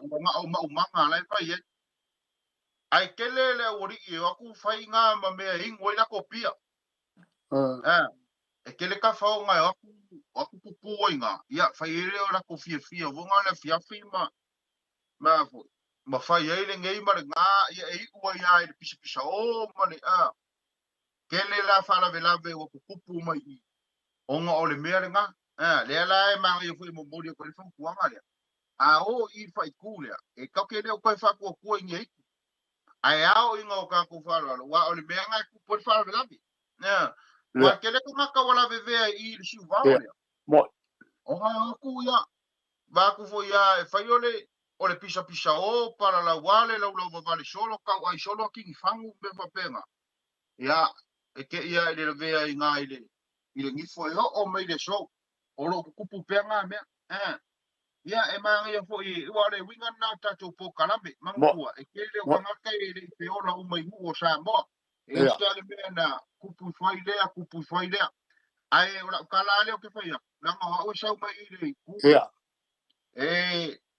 Speaker 1: o nga o ma nga la fa ia ai kelele o ri e aku fai nga ma me ingo ina ko pia e kele ka fa nga aku ku nga ia fai ele ora ko fia vo nga na fia ma fai ele ngai ma nga ia e ua ia e pisa o ma le kele la fa la vela ve o kupu mai o nga ole mea nga le la e ma ngai fu mo mori ko le fu nga le o I fai kule e ka kele o ko fa ko ngai ai ao inga o ka ku fala wa ole mea nga ku por fala vela wa kele ko nga ka wala ve I le si va ole o nga ku ya ba ku fo ya e fai ole pisa o para la wale la vale solo ka ai solo ki fangu be fa penga ya e ke ia le vea I nga ile ngi fo yo o mai le so o lo ku pu penga me ya e ma ia fo I wa le winga na ta to po kalambe mangua e ke le o nga ka ile pe o la o mai o sa mo e sta le me na kupu fai le ai o la kala le o ke fai ya na o sa mai ile ku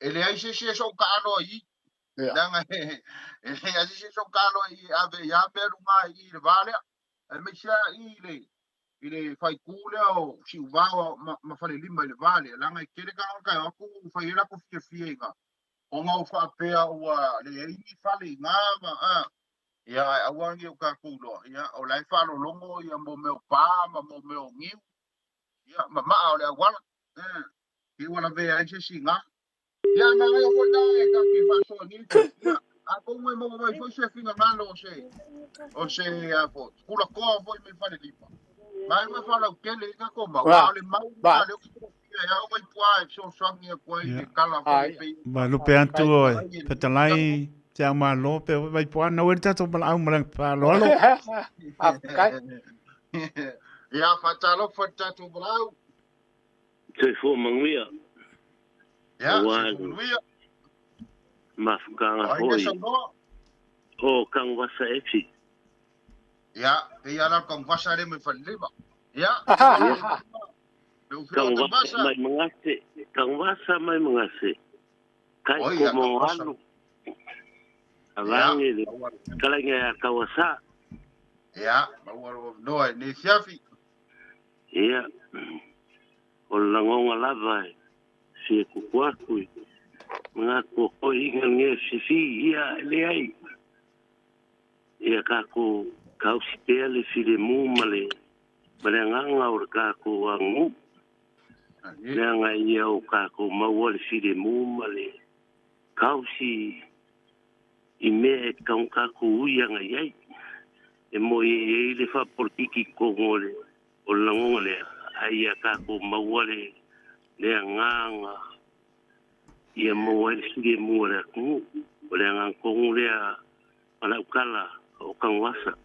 Speaker 1: ele ai se so ka no I Nanga ele ai se so ka no I ave ya beru nga I le vale e me sia ile fai kule o si va ma fale lima le vale langa I kere ka ku fai la ko fia nga o nga o fa pe o le I fale nga ma ia awangi o ka kulo ia o lai fa lo longo ia mo me pa ma mo me o ngi ia ma o le wala I wala ve ai se singa ia na ngai o na e ka ke fa so ni ia a ko mo fo se finga ngalo o se a fo kula ko fo me fa le lipa mai me fa la kele ka ko ma wa le mau ka le ko ia o mai pua so so ngi ko I kala fo pe
Speaker 3: ba lu pe antu oi petalai Chào mà lô pe vai po na wer ta to bal au malang pa lo lo
Speaker 1: ia fa ta to blau
Speaker 4: Te fo manguia.
Speaker 1: ia
Speaker 4: Mafukanga hoi. O kang wasa efi.
Speaker 1: ia pe ia la kang wasa le me fa leba ia
Speaker 4: kang wasa mai mangase. Kang wasa mai mangase. Kai ko mo alu. Alange le. Kalanga kawasa.
Speaker 1: ia mawaro no ni fiafi
Speaker 4: ia o langonga lava si kuaku nga ko inga nge si ia le ai ia ka ko kausi pele si le mu male nganga o ka ko angu nga ia o ka ko mawal si le mu male kausi ime ka ko uia nga ia e mo le fa politiki ko ngole o langonga le ai ka ko mawale le nganga ia mo si mo le ku o le nganga ko ngole ala ukala o kan wasa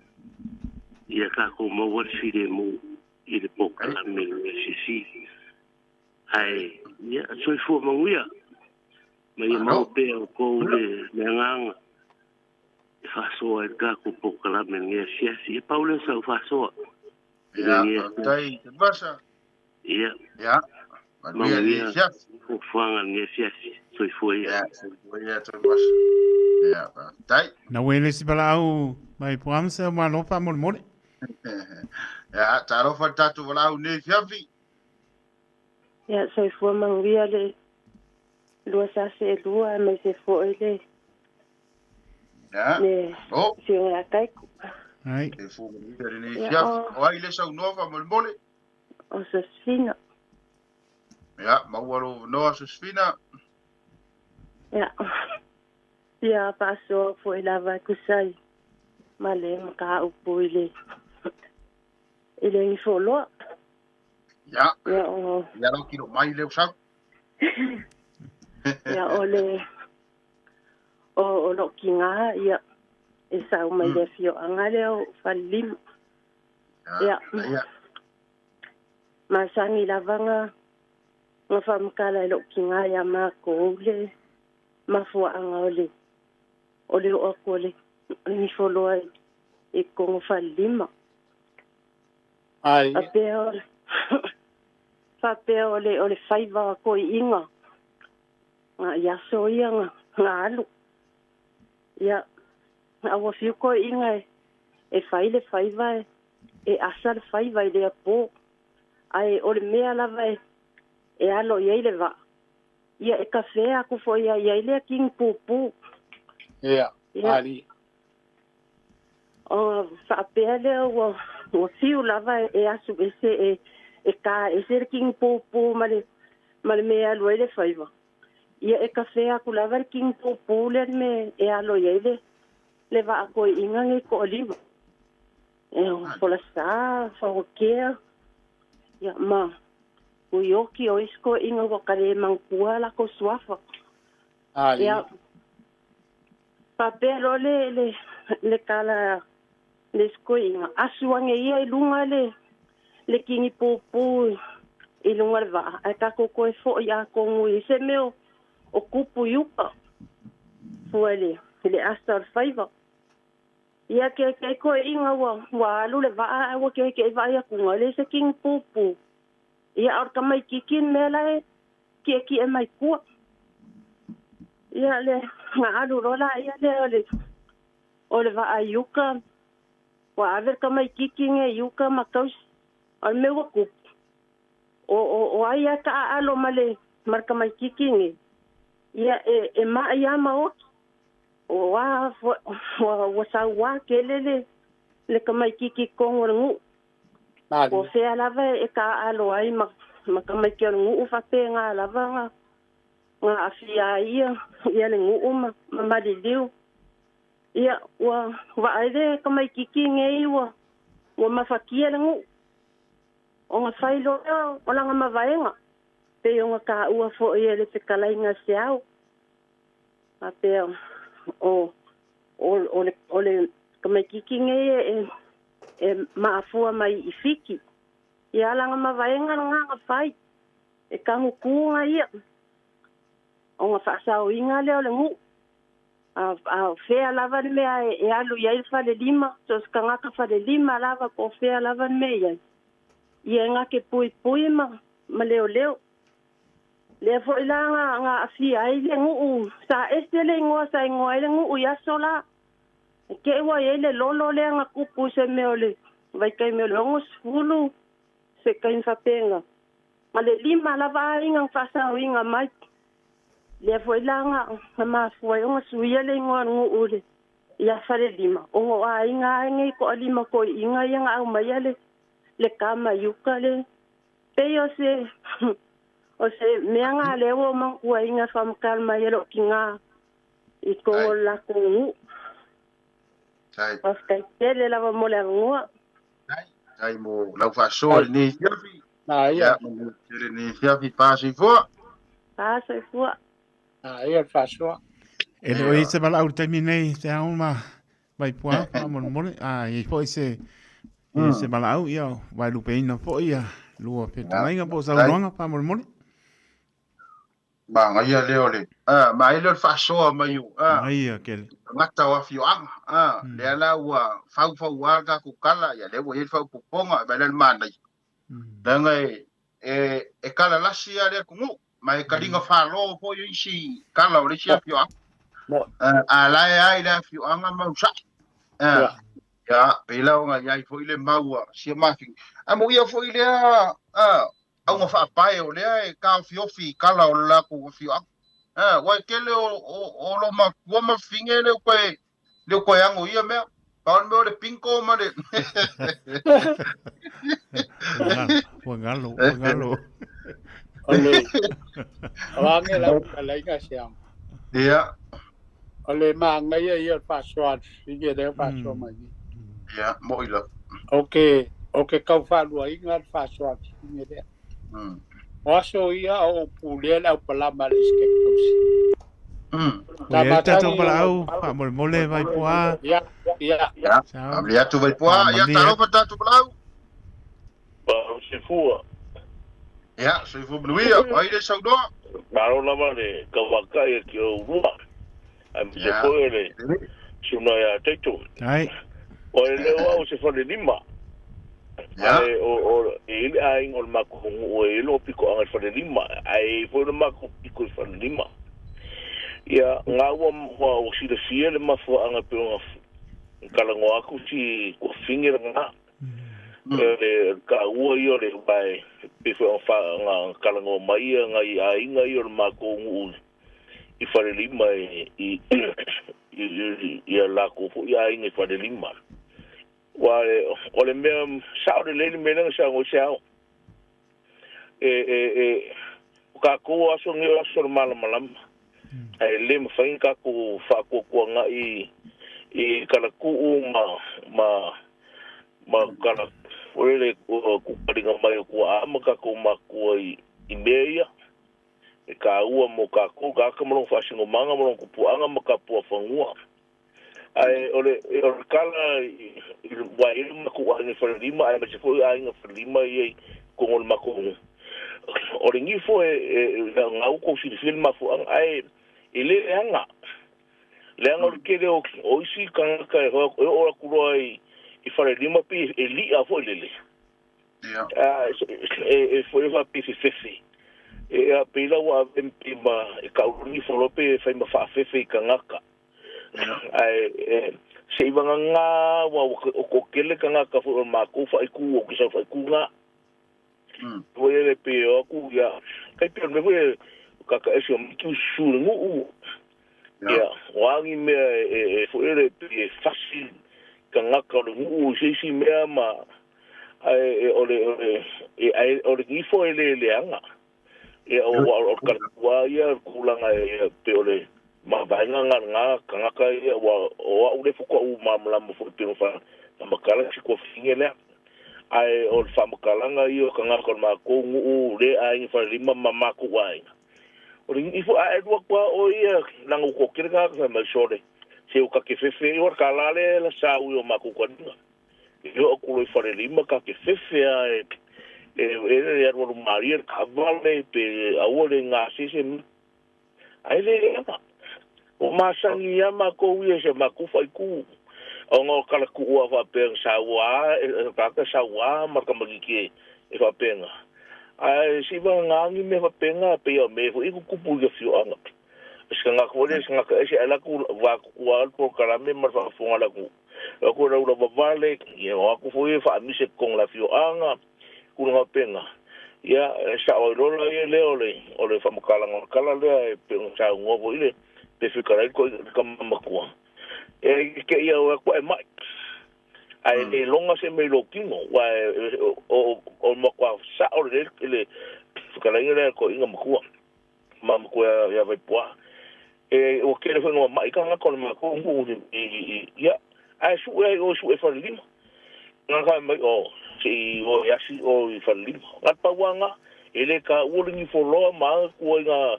Speaker 4: ia ka ko mawale si le mo i le pokala me si ai ia so fo manguia mai mo pe ko le nganga faso e ka ko pokala me nge si Paulo sa faso
Speaker 1: ia dai basa
Speaker 4: ia
Speaker 1: Maria ni chef
Speaker 4: o fanga nge si so foi
Speaker 1: ia to basa ia dai
Speaker 3: na wele si bal au mai po am se ma lo pa mo mo
Speaker 1: ia taro fa tatu wala ni fiafi
Speaker 5: ia so fo manguia le lua sa se lua me se fo ele
Speaker 1: ia
Speaker 5: si nga kai
Speaker 3: ai
Speaker 1: e fu ni chef o ai le sa nova mo mole
Speaker 5: o se fina
Speaker 1: ia mawaro no se fina
Speaker 5: ia Ia paso foi lava kusai. Male maka upu ile. Ile ni folo.
Speaker 1: Ya.
Speaker 5: Ia o.
Speaker 1: Ya no kilo mai leo sa.
Speaker 5: Ia ole. O lo kinga ia. E sa o mai le fio anga leo falim. Ia.
Speaker 1: Ya.
Speaker 5: Masangi lavanga. Ngafamkala lo kinga ia mako ole. Mafua anga ole. Ole o akole. Ni folo ai. E kongo falima.
Speaker 2: Ai.
Speaker 5: Apeo. Papeo ole faiva ko inga. Nga ya so ia nga alu. Ya. Awa fiu ko inga e faile faiva e asar faiva i le po. Ai ole mea lava e alo ia ile va. Ia e kafe aku fo ia ile king pupu.
Speaker 2: Ia.
Speaker 5: Ia.
Speaker 2: Ali.
Speaker 5: O papeo le o fiu lava e asu ese e ka e ser king pupu male mea lo ile faiva. Ia e kafe aku lava king pupu le me e alo ia ile le va ko inga ngi ko oliva. E pola sa fa kia. Ya ma. O yoki o isko inga ko kare mangkua la ko swafa.
Speaker 2: Ali.
Speaker 5: Ya. Papelo le kala le sko inga asuange ia ilunga le kingi pupu ilunga va. Aka ko ko fo ya ko ngui se meo o kupu yupa. Fuele le astar faiva. Ia ke ko inga wa lule va wa ke va ia kunga le se king pupu. Ia ar kamai kikin mela ke e mai ku. Ia le nga alu rola ia le ole va ayuka. Wa aver kamai kikin e yuka makaus. Al me wa ku. O ai ka alo male mar kamai kikin. Ia e ma ia ma o wa sa wa kelele le kamai kiki kongo o fe alava e ka alo ai ma kamai ke ngu fa pe nga lava nga afia ia le ngu ma diu ia wa ai kamai kiki ngai wa ma fakia le ngu o nga failo o la nga ma vaenga pe nga ka ua fo ia le te kalai nga siao a pe ole kamai kikinge e maafua mai ifiki ia langa mavaenga nga fai e kangu kunga ia o nga fasao inga leo le ngu a fea lava me e alu ia fa le lima so skanga ka fa le lima lava ko fea lava me ia nga ke pui ma leo le fo ilanga nga afi ai le ngu sa estele ngo sa ngo le ngu ya sola ke wa ile lolo le nga kupu se meole vai kai me longo sulu se kai fa penga ma le lima la va inga fa sa inga mai le fo ilanga ma fo ngo suia le ngo ngu ule ya fa le lima o a inga ngi ko lima ko inga nga au mai le kama yuka le pe yo se o se meanga lewo mangkua inga famkalma yelo kinga I ko la ko
Speaker 1: Sai.
Speaker 5: Paskai tele la mo le ngua
Speaker 1: Sai mo lau fa so ni fiafi.
Speaker 2: Na ia.
Speaker 1: Ya ni fiafi pa si fo.
Speaker 5: pa sai fu
Speaker 2: Ia fa so.
Speaker 3: E lo i se bala au temi nei te au ma vai pua pa mo mo i po se bala au ia vai lu peina po ia lua pe tainga po sa longa pa mo mo
Speaker 1: Ba ngai leo le. Mai le fa so mai u.
Speaker 3: ai aquele
Speaker 1: Ngata wa fio ang. Le la wa fa wa ka ku kala ya le wo ye fa ku ponga ba le mandai. Dangai e kala lasi ale ku mu. Mai kalinga fa lo po yo isi kala o le sia fio ang. Ala ai la fio ang ma usa. Ya pela nga ya fo ile maua sia mafi. Amo ia fo ile au nga fa pai o le e ka fiofi kala o la ku fio ang. Wa kele o lo ma wa ma finge le ko yang o ia me. Pa me o le pinko ma le.
Speaker 3: Pangalo.
Speaker 2: Ole. Awange la ka lai ka siam.
Speaker 1: Ia.
Speaker 2: ole manga ia password ia de password mai
Speaker 1: ya mo ila
Speaker 2: okay kau fa lu ingat password ia de oso ia o pulela o palama liske kausi
Speaker 3: Ia tatou palau, pa mole vai poa.
Speaker 2: ya
Speaker 1: ya ablia tu vai poa ya talo pa tatu palau
Speaker 4: Ba se fua.
Speaker 1: ya se fu bluia ai de sau do
Speaker 4: Naro lava le kawakai ki o rua. Am se foi le suna ya teto.
Speaker 3: Ai.
Speaker 4: O le o se foi lima. Ai o ele ai ngol mako o ele piko ang foi lima. Ai foi no mako piko foi lima. Ya ngawa o si de fie le mafo ang pe o kalango aku si ko finger nga. Le ka ua io le bai pe fo fa nga kalango mai nga ai nga io mako u I fare lima i la ko fu ia inga fare lima wa ole me sao de le me nga sao sao ka ko aso ngi aso malam ai le me fain ka ko fa ko nga I kala ku ma kala ole ko paringa mai ko ama ka ko ma ko I meia e ka ua mo ka ko ka mo fa singo manga mo ko puanga mo ka pu fangua ai ole kala wa I mo ko ani fa lima ai ma se foi ai nga fa lima I ko ngol ma ko ole ngi fo nga ko si film ma fo ai ile anga le anga ke de o si kan ka o ku roi I fa lima pi li a fo lele
Speaker 1: ya
Speaker 4: foi va pi fi a pila wa empima ka uni folope fa ma fa fe kangaka ai se iba nga wa ko kele kangaka fo ma ku fa ku o kisa fa ku nga wo le pe o ku ya kai pe me we ka ese o ki su ngu ya wa ngi me fo le pe facile kangaka ngu si me ma ai ole ki fo le anga o wa ia kulanga pe ole ma bainga nga kangaka ia wa ule fuko u mamla mo fuko fa makala si ko fingele ai o fa makala ia kangaka ma ko u le ai fa lima mama ku wai o ri fo ai do kwa o ia langu ko kirga ka ma shore se o ka ke fefe o kala le la sa u ma ku ko yo ku fa lima ka ke fefe ai ya ro maria kavale pe awole nga sise ai le o masangi ya mako wi se makufa ku o ngo kala ku wa va pe sawa ka sawa marka magiki e va penga ai si va ngangi me va penga pe yo me fu iku kupu yo fio anga ska nga ko le ska ka ese ala ku va ku al por kala me mar va fu ala ku ko ra ula vale ye o ku fu e fa mi se con la fio anga kunga penga ya sa o rola ye le ole fa makala kala le pe sa ngovo ile pe fikara ko kama ko ke ya ko mai ai le longa se me lo kino wa o mo kwa sa o le fikara ile ko inga mkua mam ko ya vai poa o ke le no mai kanga ko ma ko ya ai su e fa lima nga mai o si o ya si o fa lima ngat pa wanga ele ka ulingi fo lo ma ko nga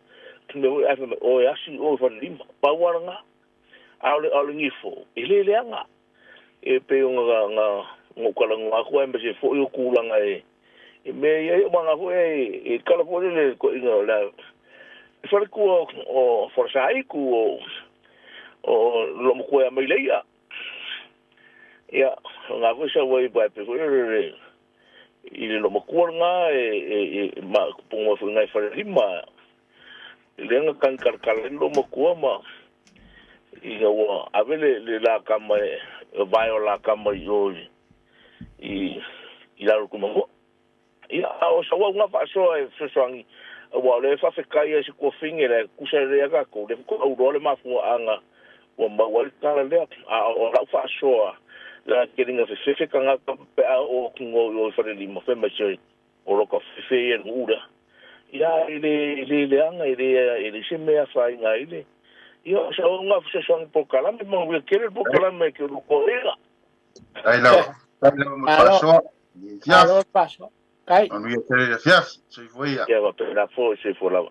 Speaker 4: o ya si o fa lima pa wanga ale ulingi fo ele le nga e pe nga ngo kala nga ko embe se fo yo kulanga e me ye manga fo e kala fo le ko nga la fa ko o forsai ko o lo mo ko ya mai leia ya nga ko sa wai ba pe ko ile lo mo ko nga ma po mo fu nga fa lima le nga kan lo mo ko ma ia wa avele le la kama vai o la kama yo I la ko mo ia o sa wa nga fa so e so wa le fa fe kai se ko fingere ku se le ga ko le ko o le ma fu anga wa ma wa ka le o la fa so la getting of a fish kanga pe o kungo yo fa le mo fe ma che o lo ko fe e ura ya ile anga ile se me fa nga ile Yo, sa nga sa sang pokala, may mga kira pokala may kiro ko ila.
Speaker 1: Ai la mo paso. Ya.
Speaker 2: Alo paso. Kai.
Speaker 1: On vi kere ya. So foi ya.
Speaker 4: Ya va pela fo se fo la.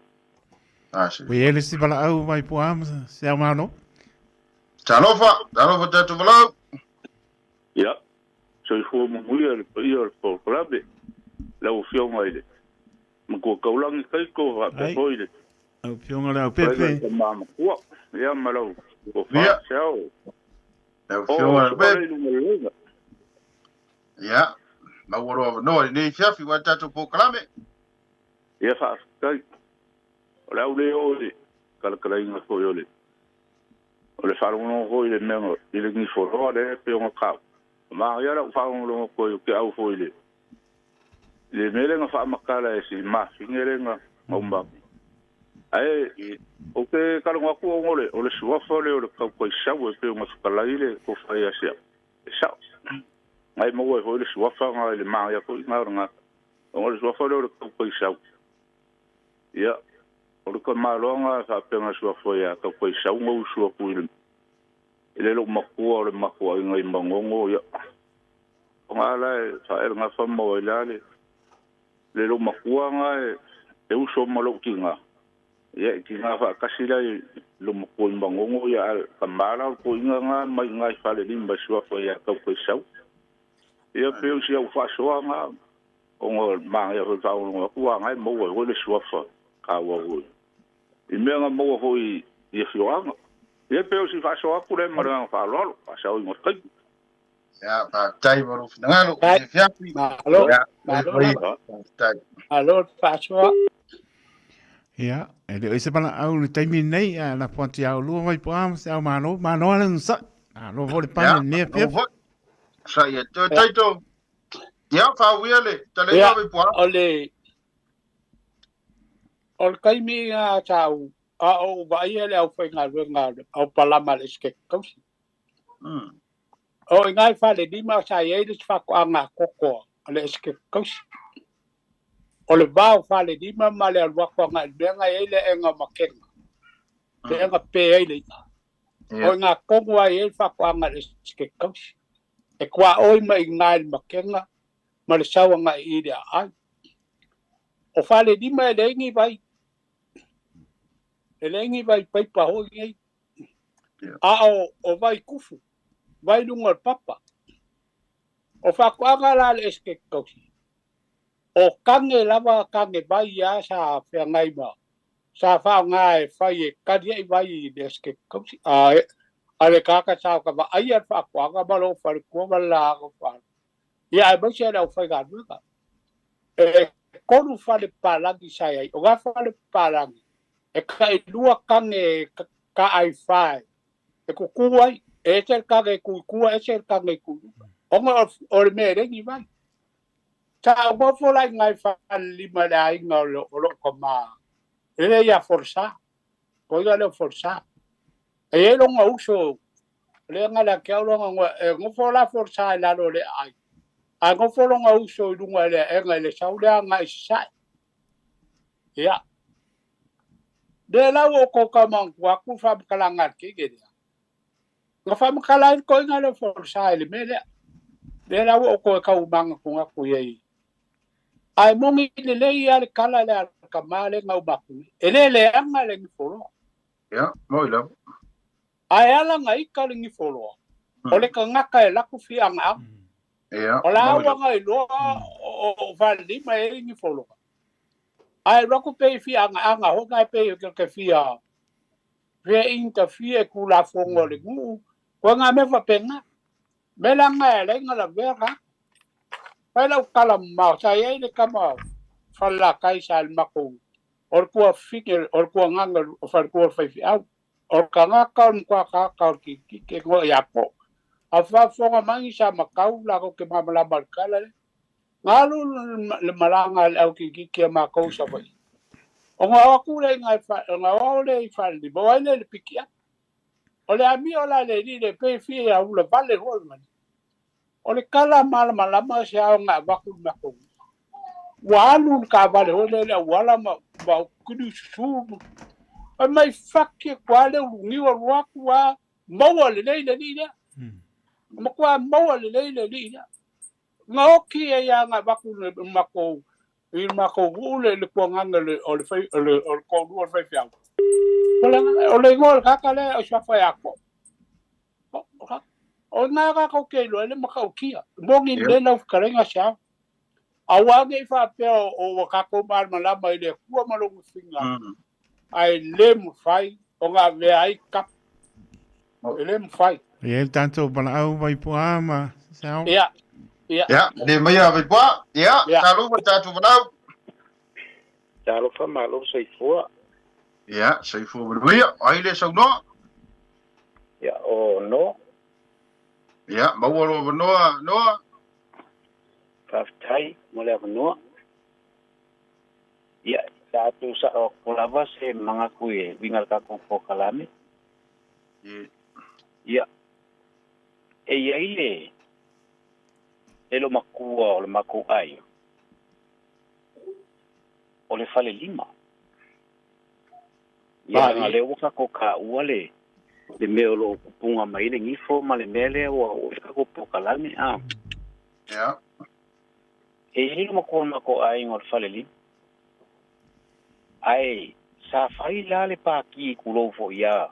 Speaker 1: Ah, sí.
Speaker 3: We ele si bala au vai po am se au mano.
Speaker 1: Talofa tatu bala.
Speaker 4: Ya. So fo mo muia le pokala be. La o fio mai le. Mo ko kaulang kai ko va pe foi le.
Speaker 3: Au pionga le au pepe.
Speaker 4: Mama ko. Ya malo. Ko
Speaker 1: Ya.
Speaker 4: fa chao.
Speaker 1: Eu fio be. Ya. Ma woro no ni fiafi wa tatu po klame.
Speaker 4: Ya fa kai. Ola ule ole. Kala inga fo ole. Ole fa no ho ile mengo. Ile ni fo ro le pe on ka. Ma ya la fa no ko ke au fo ile. Le mele nga fa makala e si ma fingere nga ngomba. Ai o ke kala nga ko ngole ole suwa fo le ole ka ko shawo pe nga kala ile ko fa ya sia. Sa. Ai mo wo ole suwa fa nga ile ma ya ko nga. Ole suwa fo le ole ka ko shawo. Ya. Ole ko ma lo nga fa pe nga suwa fo ya ka ko shawo ngo suwa ko ile. Ile lo makua ole makua nga imbangongo ya. Ngala fa nga fa mo ile le lo makua nga e uso malo kinga ya kinga fa kasila lo makua mbangongo ya kamala ko inga nga mai nga fa le limba sua fo ya ka ko sau ya pe o sia fa so nga o ma ya fa o nga nga mo wo le sua fa ka wo i me nga mo ho i fioanga ya pe o si fa so ku le mara fa lo fa sa o ngot kai
Speaker 1: Ya, pa tai bolo ngalo fiafi.
Speaker 2: Alo. Alo paso.
Speaker 3: Ya, ele ese bala au le taimi nei la ponti au lu vai po am se au mano ale nsa. Lo vole pa ne pe.
Speaker 1: Sa ya to. Ya fa wiele, tale ya vai po.
Speaker 2: Ole. Ol kai mi a tau. A o vai ele au foi nga au palama le ske kausi. O ngai fale di ma sa ye de fa ko anga koko le ske kausi. O le vau fale di ma male al wako nga benga ele enga makenga. Benga pe ele. O nga kongo ai fa ko anga le ske kausi. E kwa oi ma ngai makenga ma le sawa nga ide ai. O fale di ma le ngi vai. Ele ngi vai pai pa ho ngai. A o vai kufu. Vai lunga papa. O fa ko anga la le ske kausi. O kange lava kange vai ya sa fe ngai ma sa fa ngai fai ka dia vai deske kausi a ale ka sa ka ba ai fa ko ga ba lo fa ko ba la ko fa ya ba se la fa ga ba ko nu fa le pala ki sa ai o ga fa le pala e ka e lua kange ka ai fa e ku ku ai e se ka ge ku e se ka ge ku o le mere ni vai ta bo fo la ngai fa lima la inga lo koma ele ya forza ko ya le forza e lo nga uso le nga la ke lo nga ngo fo la forza la lo le ai a ngo fo lo nga uso lu nga le nga le sa ula nga isa ya de la wo ko kama wa ku fa kala nga ke ge nga fa kala ko nga le forza le me de la wo ko ka umanga ko nga ku ye ai mongi le ia le kala le kamale ngau baku ele anga le ngifolo
Speaker 1: ya mo ilo
Speaker 2: ai ala ngai ka le ngifolo ole ka ngaka e la ku fi anga
Speaker 1: ya
Speaker 2: ola wa ngai lo o vali mai ngifolo ai ro ku pe fi anga ho ngai pe ke fi a re interfere ku la fongo le ngu ko nga me fa penga me la ngai le ngala vera Pela kala mau sa ye le kama falla kai sal mako or ko fikir or ko nganga or ko fa fi au or kanga kan ko ka ki ko ya po afa fo mangi sa makau la ko ke mamala barkala ngalu le malanga au ki mako sa bai o nga ku le ngai fa nga o le fa di bo le pikia o le ami o la le ni le pe fi au le vale ho man o le kala malama se au nga baku mako walu ka vale o le wala ma ba kudu su ai mai fakke kwa le lungi wa waku wa maua le nei le ni le ma kwa maua le nei le ni nga oki e ya nga waku le mako i mako ule le kwa nganga le o le fai le o ko du o fai fiang o le ngol ka le o sha fa yako o na ka ko ke lo le maka okia mongi le na karenga sha awange fa pe o ka ko mar mala mai le ku ma lo singa ai le mu fai o nga ve ai kap le mu fai
Speaker 3: e tanto bala au vai poa ma sao
Speaker 2: ya
Speaker 1: le mai a vai poa ya salu ba tatu ba
Speaker 2: Talo fa malo sei fua
Speaker 1: ya sei fu ba ya ai le sau no
Speaker 2: ya o no
Speaker 1: ya ma wo lo no
Speaker 2: Kaftai mulai menua. Ya, satu sa kolava se mangakui bingal kako kalame. Ya. Ya ile. Elo makua o le maku ai. O le fale lima. Ya ngale waka ko ka uale. Le meolo punga mai le ngifo ma le mele o kako kalame
Speaker 1: ya
Speaker 2: e hilo mako ai ngor faleli ai sa fai la le pa ki kulo fo ya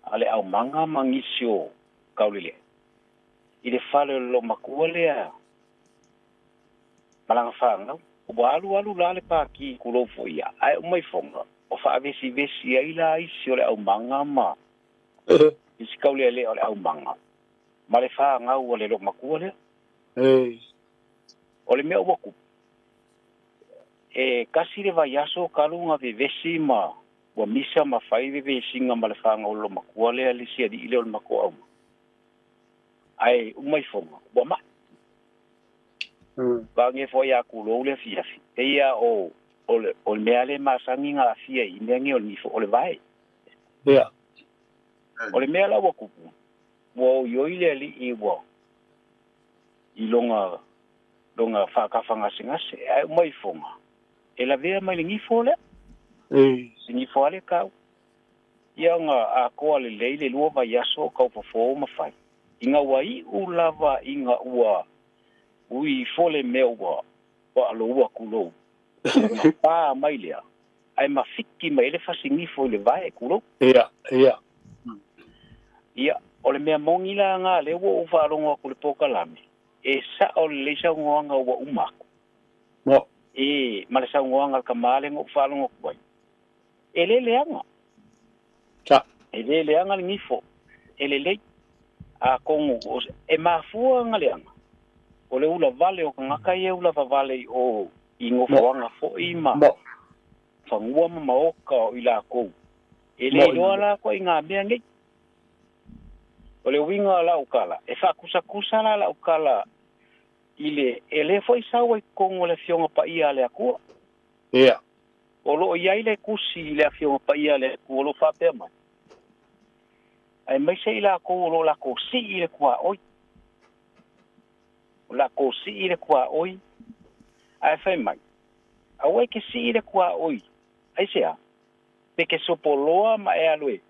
Speaker 2: ale au manga mangisio kaulile ile fale lo makuale a malanga fanga o alu la le pa ki kulo fo ya ai mai fonga o fa vesi ai la i sio le au manga ma isi kaulile le au manga male fa nga o le lo makuale o le mea waku. E kasi le vai aso kalunga vevesi ma wa misa ma fai vevesi nga ma le whanga o lo makua lea le sia di ile o le makua au. Ai umai fonga, wa ma. Bange fo ya kulo le fiafi. E ia o le mea le masangi nga fia i nengi o le nifo o le vai.
Speaker 6: Yeah.
Speaker 2: O le mea la wakupu. Wa yoile li i wa. I longa whakawhanga singase, ai mai fonga. E la vea mai le ngifo le? Se ngifo ale kau. Ia nga a koa le leile lua vai aso kau pafo mawhai. Inga wai u lava inga ua ui fole mea ua wa alo ua kulou. Ma pā mai lea. Ai mawhiki mai le whasi ngifo le vai kulou.
Speaker 6: Ia.
Speaker 2: Ia, o le mea mongila ngā le ua uwa alonga kule poka lame. E sa o le leisa ngoanga ua umako.
Speaker 6: Mo.
Speaker 2: E male sa ngoanga ka male ngo whalonga kuai. E le leanga.
Speaker 6: Cha.
Speaker 2: E le leanga le ngifo. E le lei. A kongu. E mafua nga leanga. O le ula vale o kangaka e ula vale o ingo whawanga fo ima.
Speaker 6: Mo.
Speaker 2: Whangua ma maoka o ila kou. E le loa la ko i ngā mea ngai. O le winga la ukala. E whakusa la ukala. Ile ele foi sawa kongo le fionga pa ia le akua.
Speaker 6: Ia.
Speaker 2: O lo ia ile kusi le fionga pa ia le akua lo fa pe mai. Ai mai sei la ko lo la ko si ile kwa oi. La ko si ile kwa oi. Ai fai mai. A wai ke si ile kwa oi. Ai sea. Pe ke sopoloa ma e alue.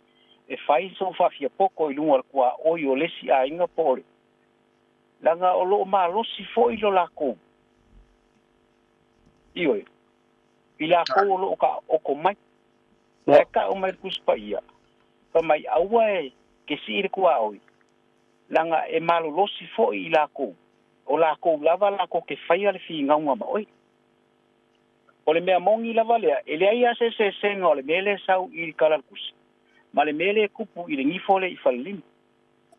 Speaker 2: E fai so fa fia poko i lunga kwa oi o lesi a inga pole. Langa o lo ma lo si fo i lo lako. Ioi. I lako o lo ka o ko mai. Eka o mai kuspa ia. Pa mai aua e ke si ire kua oi. Langa e malo lo si fo i lako. O lako lava lako ke fai ale fi ngaunga ma oi. O le mea mongi lava lea. E lea ia se senga o le mele sau i kalal kusi. Ma le mele kupu i le ngifole i falilimi.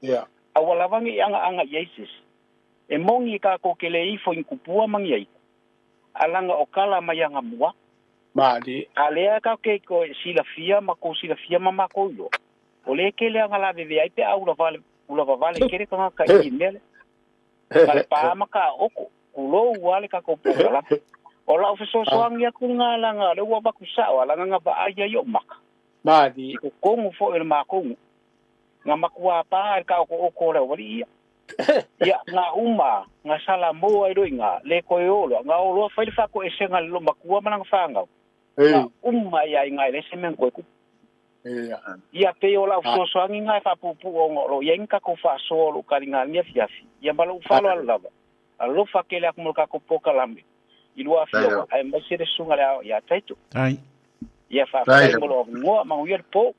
Speaker 6: Ia.
Speaker 2: Awa lavangi anga iaisis. E mongi ka ko ke le ifo in kupua mangi ai. Alanga o kala mai anga mua.
Speaker 6: Mali.
Speaker 2: A lea ka ke ko sila fia ma ko sila fia ma ko ilo. O le ke le anga la veve ai pe a ula vale kere ka ka i mele. Kale pa maka oko. Ulo wale ka ko pula. O la ofeso soang ya kunga langa le wa bakusa wala nga ba ai yo maka.
Speaker 6: Mali.
Speaker 2: Ko kongu fo el ma kongu. Nga makua pa ka ko oko le wali ia. Ya nga uma nga sala mo ai roinga le ko eolo nga olo fa fa ko esenga lo makua manang fanga
Speaker 6: Uma ia ngai le semen ko ku. Ia pe ola so angi ngai fa pupu o ngolo yenka ko fa so lo karinga nia fiafi. Ia malu falo ala. Alo fa kele ak mulka ko poka lambe. Ilua fio ai masire sunga la ya taito.
Speaker 3: Ai.
Speaker 6: Ia fa fa mo ngo ma uyer po.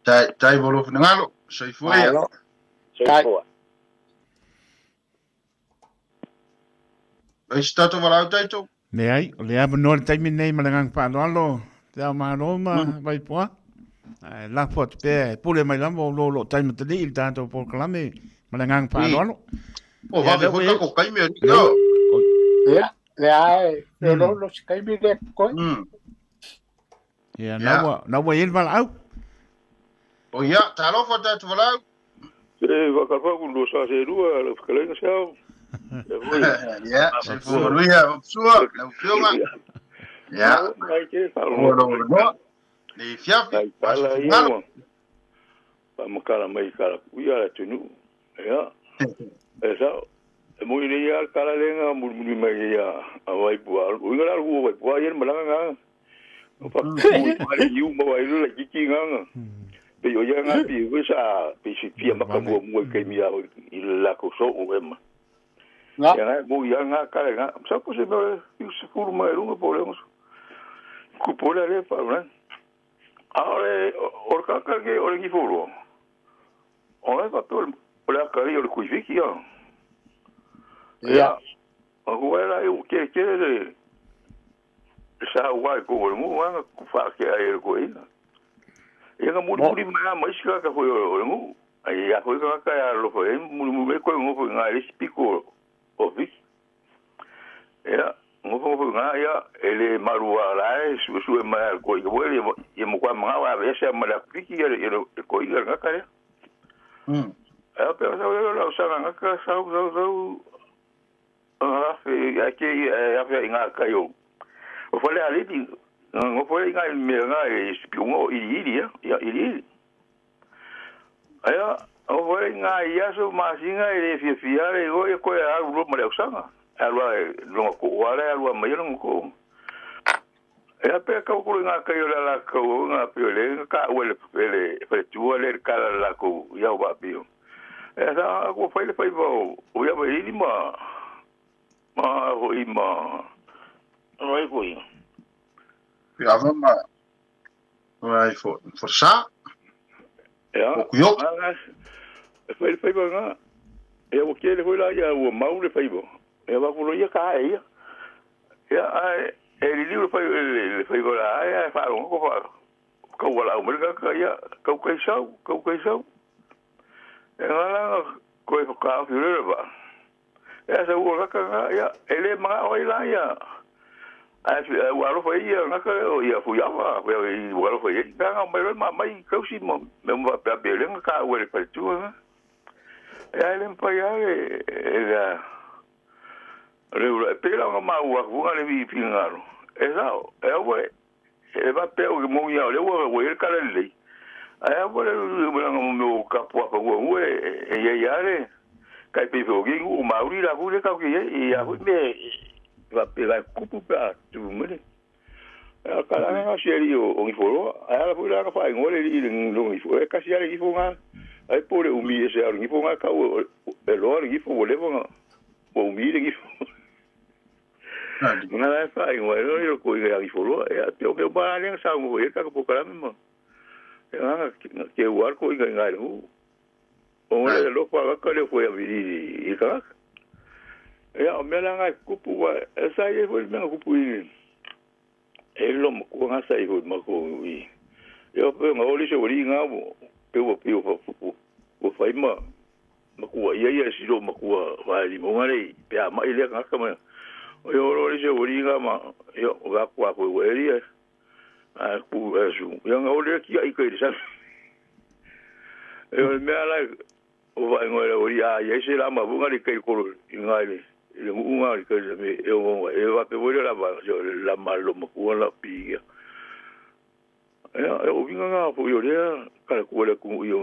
Speaker 1: Tai bolo ngalo, sei foi.
Speaker 6: Tai.
Speaker 1: Ai stato vala taito.
Speaker 3: Le ai, le aba no le taimi nei malangang pa lo. Te ma Roma vai poa. La pot pe pule mai lambo lo taimi te il tanto por clame malangang pa lo.
Speaker 1: O va foi ko kai me yo.
Speaker 2: Ya, le ai, lo kai me le ko.
Speaker 3: Ya, na wa il val au.
Speaker 1: O ya, talo fa ta vala.
Speaker 7: Va ka fa kun lo sa se rua, lo ka le sa.
Speaker 1: Ja, se foi ruia, sua, não filma. Ja. Ni fiafi,
Speaker 7: pala ia. Pa makala mai kala kuia tunu. Ja. Esa mo ni ya kala lenga murmuri mai ya awai pual. Uingala ru wai pual yen malanga. Pa ku yu mo wai lu la kiki nganga. Pe yo ya nga pi wisa pe si pia makamu mo ke mi ya la ko so o ema. Ya mo ya nga kala nga. Sa ko se me se furu mai runga problema. Ku pola le pa, né? Ahora, orca que ora que furo. Ora que todo olha cari o cuifique, ó. Ya. Agora eu que essa uai com o mu, anga ku fa que aí ko ina. E nga mu mais que foi o mu. Aí ya foi que ya lo foi, mu ko mu foi nga explico o vi. Ya. Ngo nga ya ele marua la su ma ko yo ye mo kwa ma wa be se ma la piki ye ko yo nga kare pero la sa nga ka sa fe ya ke ya fe nga ka yo o fole ali di ngo fole nga me nga spiongo ili ya ili aya o fole nga ya so ma singa ele fi ale go ye ko ya ru mo le usanga alwa lo ko wala alwa mai lo ko e pe ka ko nga ka yo la ko nga pe le ka wele pe tu le ka la ko ya ba bio e sa ko fa le fa bo o ya ba ni ma ho i ma no ai ko
Speaker 1: ja ma vai for sa
Speaker 7: ja
Speaker 1: ko yo
Speaker 7: fa bo nga e o ke le ho la ya o ma le fa bo e va por ia kai ya ele livro foi lá é fala um ko wala o merga ka ya ko kai sau e lá ko e ka fiore ba essa o ka ya ele ma oi lá ya ai wala foi ia na ka ia fu ya va wala foi ka nga mai ka si mo me va pa bele ka wele pa tu ele pa ya ele pero nga ma wa le vi pingaro esa e va pe o mo ya le wo el kala le ai wo le mo ka po pa wo ya le kai pe o gi u ma uri la le ka ki ya me va pe la kupu pa tu me a kala nga seri o ngi foro ai la ka fa ngole li lo ngi fo e ka si ale ngi fo nga ai pore u mi ese ngi fo nga ka o lo ngi fo le nga o mi ngi fo nga la fa ngwa yo ko ya ifolo ya te o ke ba le sa ngo e ka ko kala mo nga ke war ko nga nga hu o le lo pa ka le fo ya vi i ka ya o me la nga ku pu wa sa ye fo me ku pu i e lo mo ko nga sa i ho ma ko i yo pe nga o le se o ri nga mo pe o fa i ma ku ya si lo ma ku wa li mo nga le pe ma i le nga ka ma yo lo le ori nga ma yo ga kwa ko weri a ku asu yo nga ole ki ai ko isa yo me ala o va ngore ori a ye se la ma bunga le kai ko nga le nga le ka me yo ngo e va pe wori la ba yo la malo mo ku la pi ya o vinga nga po yo le ka ko le ku yo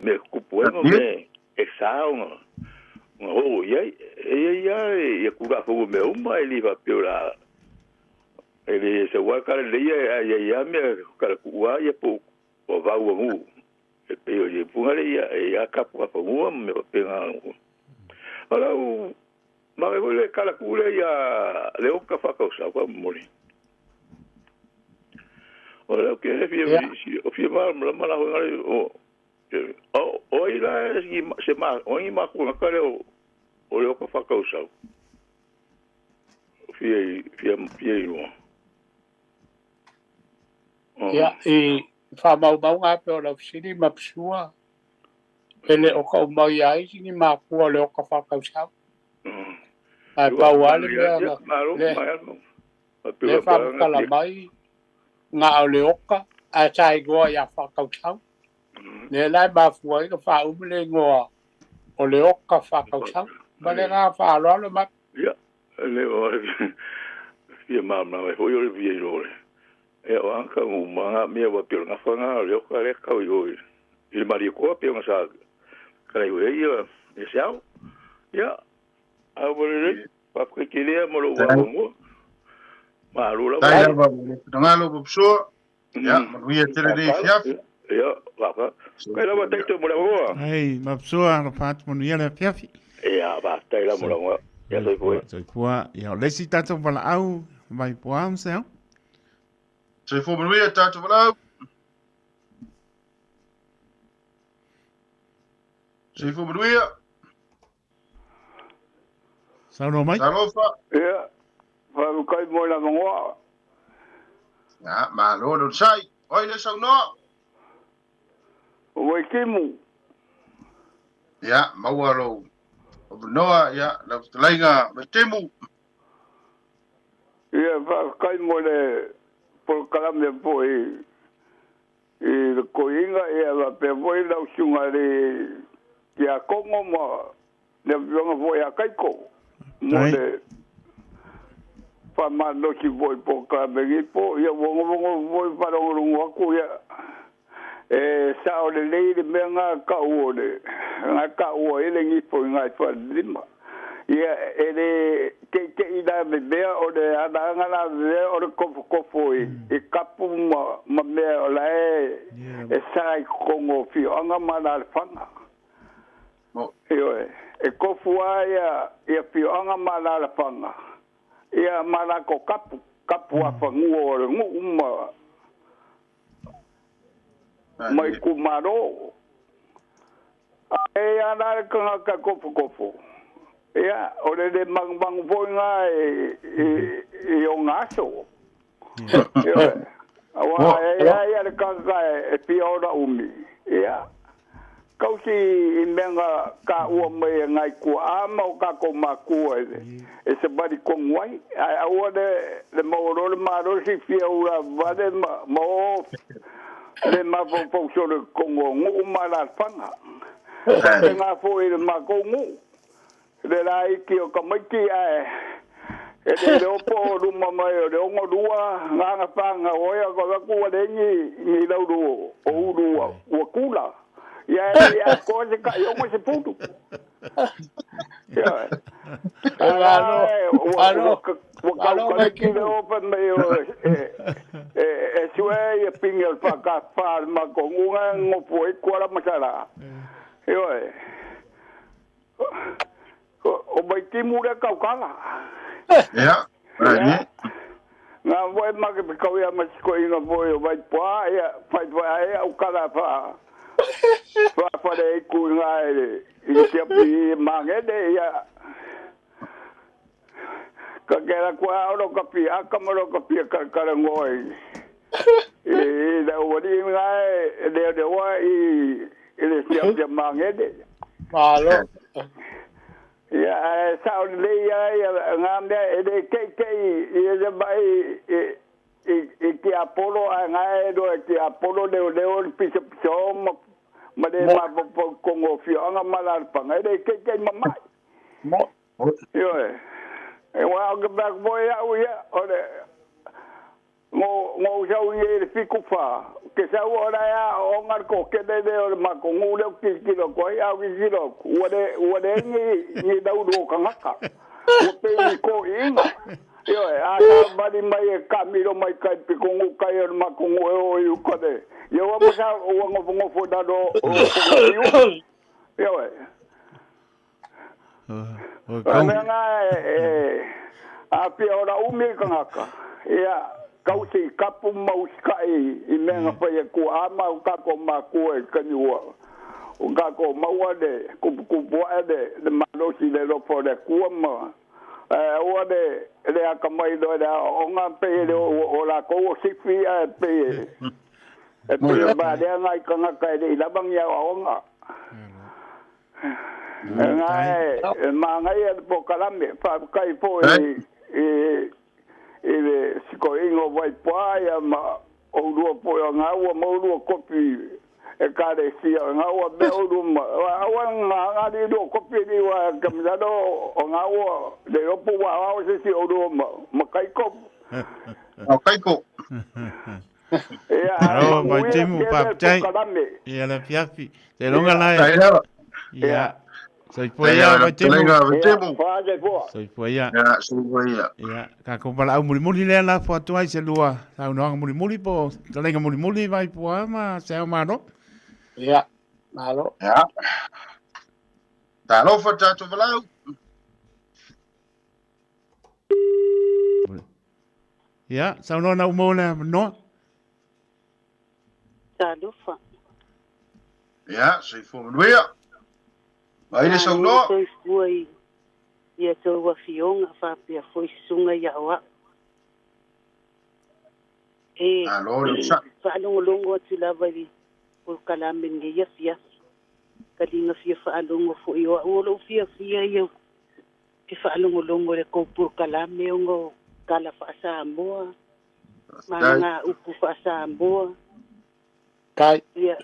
Speaker 7: me ku po me exaun oh ya ku ga fo me uma ele va piorar ele se wa kala le ya me kala kuwa ya po o va u e pe o ye punga le ya ka po pa u me pe nga ala u ma le kala kule ya le o ka fa ka sa kwa mori o ke le fi o fi ma la o ila se ma o ma ku ka le o le o ka fa ka sa fi lo
Speaker 2: ia fa mau nga pe o la sini mapsua ele o ka mau ia sini ma ku le o ka fa ka sa ai pa wale le fa ka la mai nga o le oka a chai go ya fa ka sa le lai ba fu ai ka fa u le ngo o le oka fa ka sa ba le nga fa lo le ma
Speaker 7: ia le o ia mama ho yo le vi lo e o anka o manga me wa pe nga fanga le ka le ka yo il mari ko pe nga sa ka yo ia e sa ia a vole pa ko ke le mo lo wa mo ma lo la
Speaker 1: ba nga lo bso ya mo ia tele de fiaf
Speaker 7: ia va ka la va te mo la wa
Speaker 3: ai mapso a fat mo ia le fiaf
Speaker 7: ia va te la mo la wa ya
Speaker 3: soy pua ia le si tato para au vai poam se
Speaker 1: se fo mo ia tato para se fo mo ia
Speaker 3: Sao mai?
Speaker 1: Sarofa.
Speaker 7: Ia. Fa kai mo la ngoa.
Speaker 1: Ya, ma lo sai. Oi le sau no.
Speaker 7: O kimu.
Speaker 1: Ya, mau lo. O noa ya, la lainga me temu.
Speaker 7: Ia, fa kai mo le por kalame po e ko inga ia va pe voi la usunga le kia kongo ma le vionga voi a kaiko. Mole fa ma no ki voi po ka begi po ia wongo voi para o ku ia sa o le le menga ka o le nga ka o ele ngi po nga fa lima ia ele ke ida be o le ada nga la ve o le ko foi e kapu ma me o la e sai kongo fi anga ma la fanga e kofua ia pioanga malala panga ia malako kapu afanguo le nguma mai kumaro e ana ka kofu ia ore de mang voinga e o ngaso ia awa ia ka e piora umi ia kausi menga ka ua mai ngai ku ama o ka ko maku e se bari ko ngwai a o le mauro le maro si fia ura vale mo le ma po so le kongo ngu mala fanga nga fo le ma ko ngu le lai ki o ka mai ki e le opo lu mama e le ngo dua nga fanga o ya ko ku le ni la du o du o kula ya coisa que eu me puto alô que eu para meio sué pinga para cá ma com um foi quora masala eu o baiti mura caucala
Speaker 1: ya
Speaker 7: na vai ma que cauia mas coisa foi vai pá vai o cara para fa de ku ngai i ke pi mangede ya ka kera kwa ro ka pi akamaro ka pi ka ngoi e da wodi ngai de wa i ile se mangede
Speaker 2: malo
Speaker 7: ya sa le ya ngamde de ke e bai e Apolo ngai do e Apolo de piso ma de ma ko ngo fi anga mala pa ngai de ke mama mo yo e wa ga back boy ya o de ngo jau ye fi ku fa ke sa ora ya o ngar ko ke de ma ko ngu le ki lo ko ya ki lo o de ni da do ka ngaka o pe ko inga Yo, asa bari mai kamiro mai kai pikungu kai makungu o yu kode. Yo masa o ngofo da do o yu. Yo. Nga a pe ora umi kangaka. Ya, kausi kapu mau skai I menga pa ku ama ka ko ma ku e kaniwa. O ka ko mau ade ku ade de malosi de lo for de ku ma. O de le akamai do da o nga pe o la ko sifi a pe. E pe ba de ngai kangaka de la bang ya o nga. Ngai ma ngai po kalame pa kai po siko ingo vai paia ma o lua po nga o mo lua kopi e kare sia nga o be o luma o nga di do kopi di wa kamado o nga o de o po wa o se o luma ma kai ko
Speaker 1: o kai ko
Speaker 3: aro mai timu pa tai ia la fiafi te longa lai ia Soy poia vai temo. Soy poia.
Speaker 1: Ya, soy poia.
Speaker 3: Ya, ka ko bala au muri le la fo tu ai se lua. Au no muri po. Te lenga muri vai po ma se o maro.
Speaker 2: Ya, malo.
Speaker 1: Ya. Ta lo fa ta tu bala.
Speaker 3: Ya, sa no na mo na no.
Speaker 5: Ta lo fa.
Speaker 1: Ya, soy fo nuia. Ai le sau no.
Speaker 5: Foi foi. Ia to wa fionga fa pe foi sunga ya wa.
Speaker 1: Alo, sa.
Speaker 5: Fa longo tu la vai por kalamin nge ya fia. Kalinga fia fa longo fo yo o lo fia yo. Ki fa longo le ko por kalame ngo kala fa sa mo. Manga upu fa sa mo.
Speaker 2: Kai
Speaker 5: Ia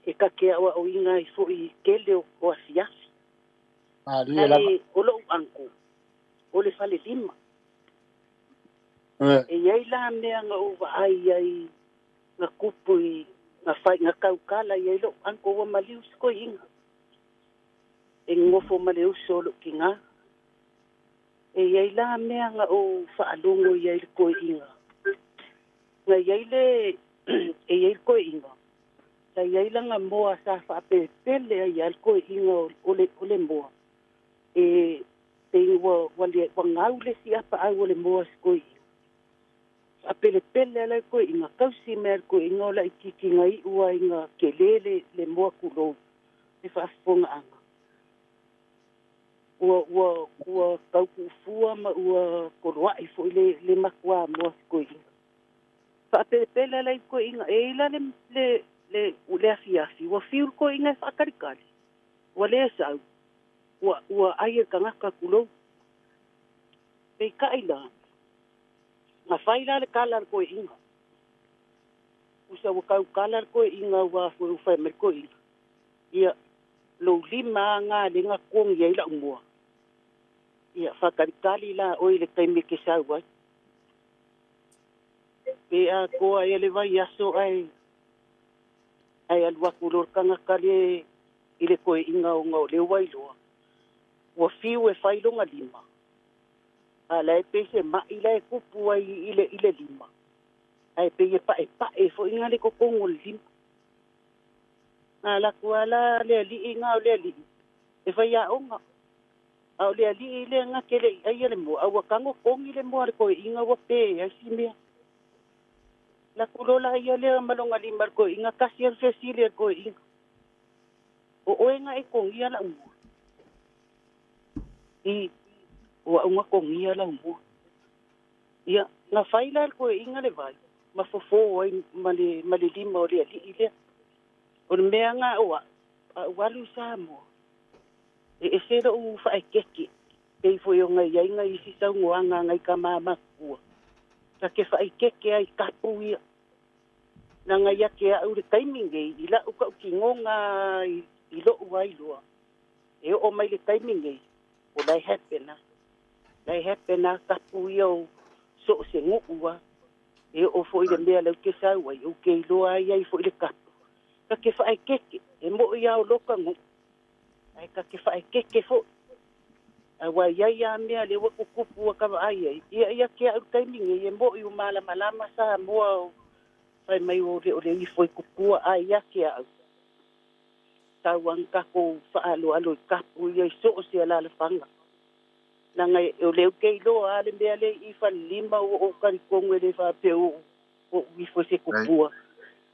Speaker 5: e ka ke awa o inga I fo I kele o asiasi. O lo anko. O le fale lima. E iai la mea nga uwa ai nga kupu nga fai nga kaukala iai lo anko wa maliu siko inga. E ngofo maliu solo ki nga. E iai la mea nga o faalongo iai ko inga. Nga iai le e iai ko inga. Ta iai langa moa sa whapepele ai alko inga ole moa. Te wa ngau le si apa ai ole moa skoi. Whapepele ala ko inga kausi mea ko inga ola ikiki ngai ua inga kelele le moa kulo. E whaafonga anga. Ua kauku ufua ma ua koroa I fo le makua moa skoi. Whapepele ala ko inga e ila le afiafi wa fiul ko inga whakarikari wa le sau wa aia kangaka kulo pei kaila nga whaila le kalar ko inga usa wa kau kalar ko inga wa whai mer ko inga ia lo lima nga le nga kong ia ila umua ia whakarikari la oi le kaime ke sau wai pe a koa ia le vai aso ai alua kulor kanga kale ile koe inga o ngau le wailoa. Wa fiu e whailonga lima. Ala e pese ma ila e kupu ai ile lima. Ai pe e pae fo inga le kokongo lima. Ala kuala le li inga o le li. E whai a onga. Au le li ile nga kele ai le mo. Au wakango kongi le mo ale koe inga wa pe ai si mea. La kulola ia le malonga lima ko inga kasi al fesile ko inga. O oenga e kong ia la umu. O unga kong ia la umu. Ia na faila ko inga le vai. Ma fofo ai male lima o le ile. O mea nga o walu sa mo. E sero u fa keke. Ei fo yo nga ia inga isi sa ngoanga ngai ka mama ku. Ta ke fai keke ai kapu ia. Nanga ia ke au le timing ei ila uka ki ngonga I lo uai loa. E o mai le timing ei. O lai hapena. Lai hapena kapu ia o so se ngua. E o fo ile mea lau ke sau ai. O ke iloa ia I fo ile kapu. Ka ke fai keke. E mo ia o loka ngu. Ai ka ke fai keke fo.
Speaker 2: wa ia mea le wa kupu ka ai ia ke au timing e mo i mala malama sa mo fai mai o le i foi kupu ai ia ke au tauan ka ko fa'alo alo kapu ia so o se ala le fanga na ngai o le ke lo ale mea le i fa lima o ka kongo le fa pe o i foi se kupu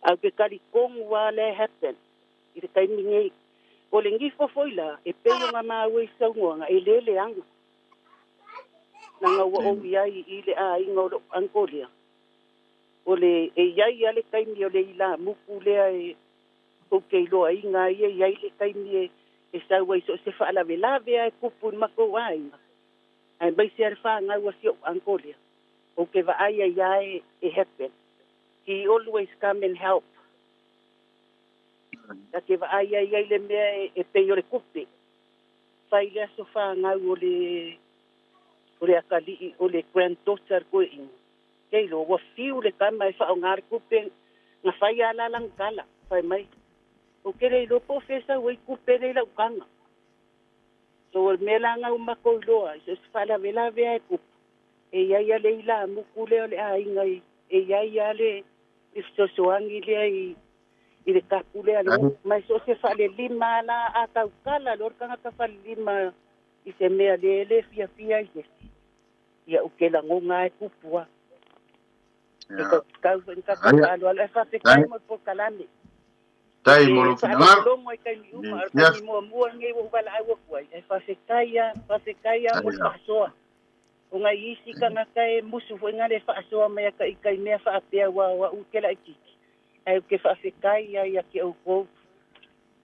Speaker 2: au ke kari kongo wa le happen i te timing o le ngifo foila e peio nga mawe saunga e lele anga nanga o iai i le a inga o angolia o le e iai ale kaimi o le ila muku lea e o keilo inga iai le kaimi e saua iso se whaala velave e kupu mako wainga ai bai se arfa nga ua si o angolia o ke va ai iai e happen he always come and help da ke va ai le mea e peio le kupe fai le aso wha ngau o le akali o le granddaughter ko inga kei lo wa fiu le kama e wha o ngare kupe nga fai ala lang kala fai mai o kere lo po fesa wei kupe le lau kanga so o mela ngau mako iloa so se whala vela vea e kupe e iaia le ila muku leo le a inga e iaia le isosoangi lea i le kapule alo mai so se fale lima la a kaukala lor kanga ka fale lima i se mea le fia i se ia ukela ngonga e kupua e kau alo alo e fa se kai mo po kalame
Speaker 1: tai mo lo final
Speaker 2: lo mo kai mi uma ni mo mo ngai wo bala ai wo kuai e fa se kai mo pasoa o ngai isi kanga kai musu fo ngale fa soa me kai me fa apea wa ukela iki ai ke fa fikai ia ke o ko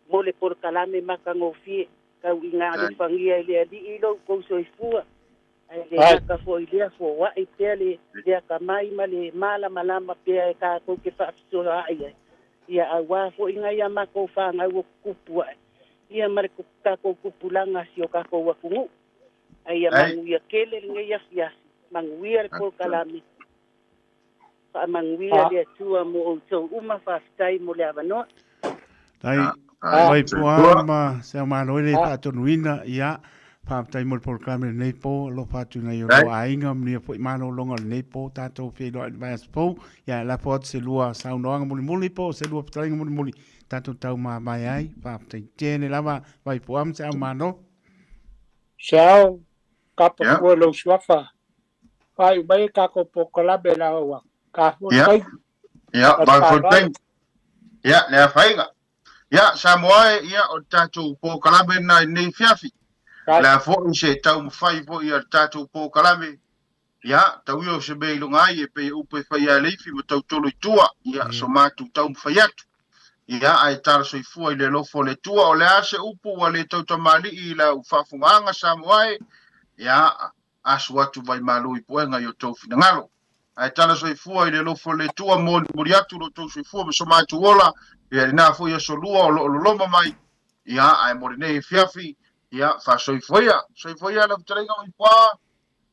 Speaker 2: mole por kalame makango fi ka winga le fangia le di ilo ko so ifua ai le ka fo ile fo wa i tele dia ka mai male mala malama pe ka ko ke fa so ai ia awa fo inga ia mako fa nga wo kupu ia mare ko ka ko kupulanga si o ka ko wa kungu ai ia mangu ia kele ngai ia fias mangu ia por kalame manguia le tua mo o tau uma whaftai mo le avanoa.
Speaker 3: Tai, vai pua ma se o mano ele patonuina ia whaftai mo le polkame nei po lo patuna i o lo ainga mnia po i mano longa nei po tatou whilo advance po ia la pot se lua saunoanga muli po se lua patalinga muli tatou tau mai ai whaftai tēne lava vai pua ma se o mano.
Speaker 2: Seau kapa kua lo swafa vai mai kako pokalame la oa.
Speaker 1: Ja, maar voor denk. Ja, le fainga. Ja, Samoa ia o tatu po kalame na nei fiafi. La fo se tau fai po ia tatu po kalame. Ja, tau yo se be lunga e pe upe fai ale fi mo tau tolo tua. Ja, so matu tau fai atu. Ja, ai tar so fu ile lo fo le tua o le ase upu wale tau tamali i la ufafunga Samoa. Ja, asu atu vai malu i poenga yo tau finangalo. Ai tala so ifua i le lofo le tua mo muriatu lo tau so ifua so mai tu ola ia na fo ia so lua o lo loma mai ia ai mo nei fiafi ia fa so ifua la trenga i pa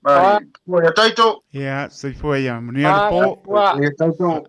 Speaker 1: mai ia taito
Speaker 3: ia so ifua ia mnia po
Speaker 1: ia taito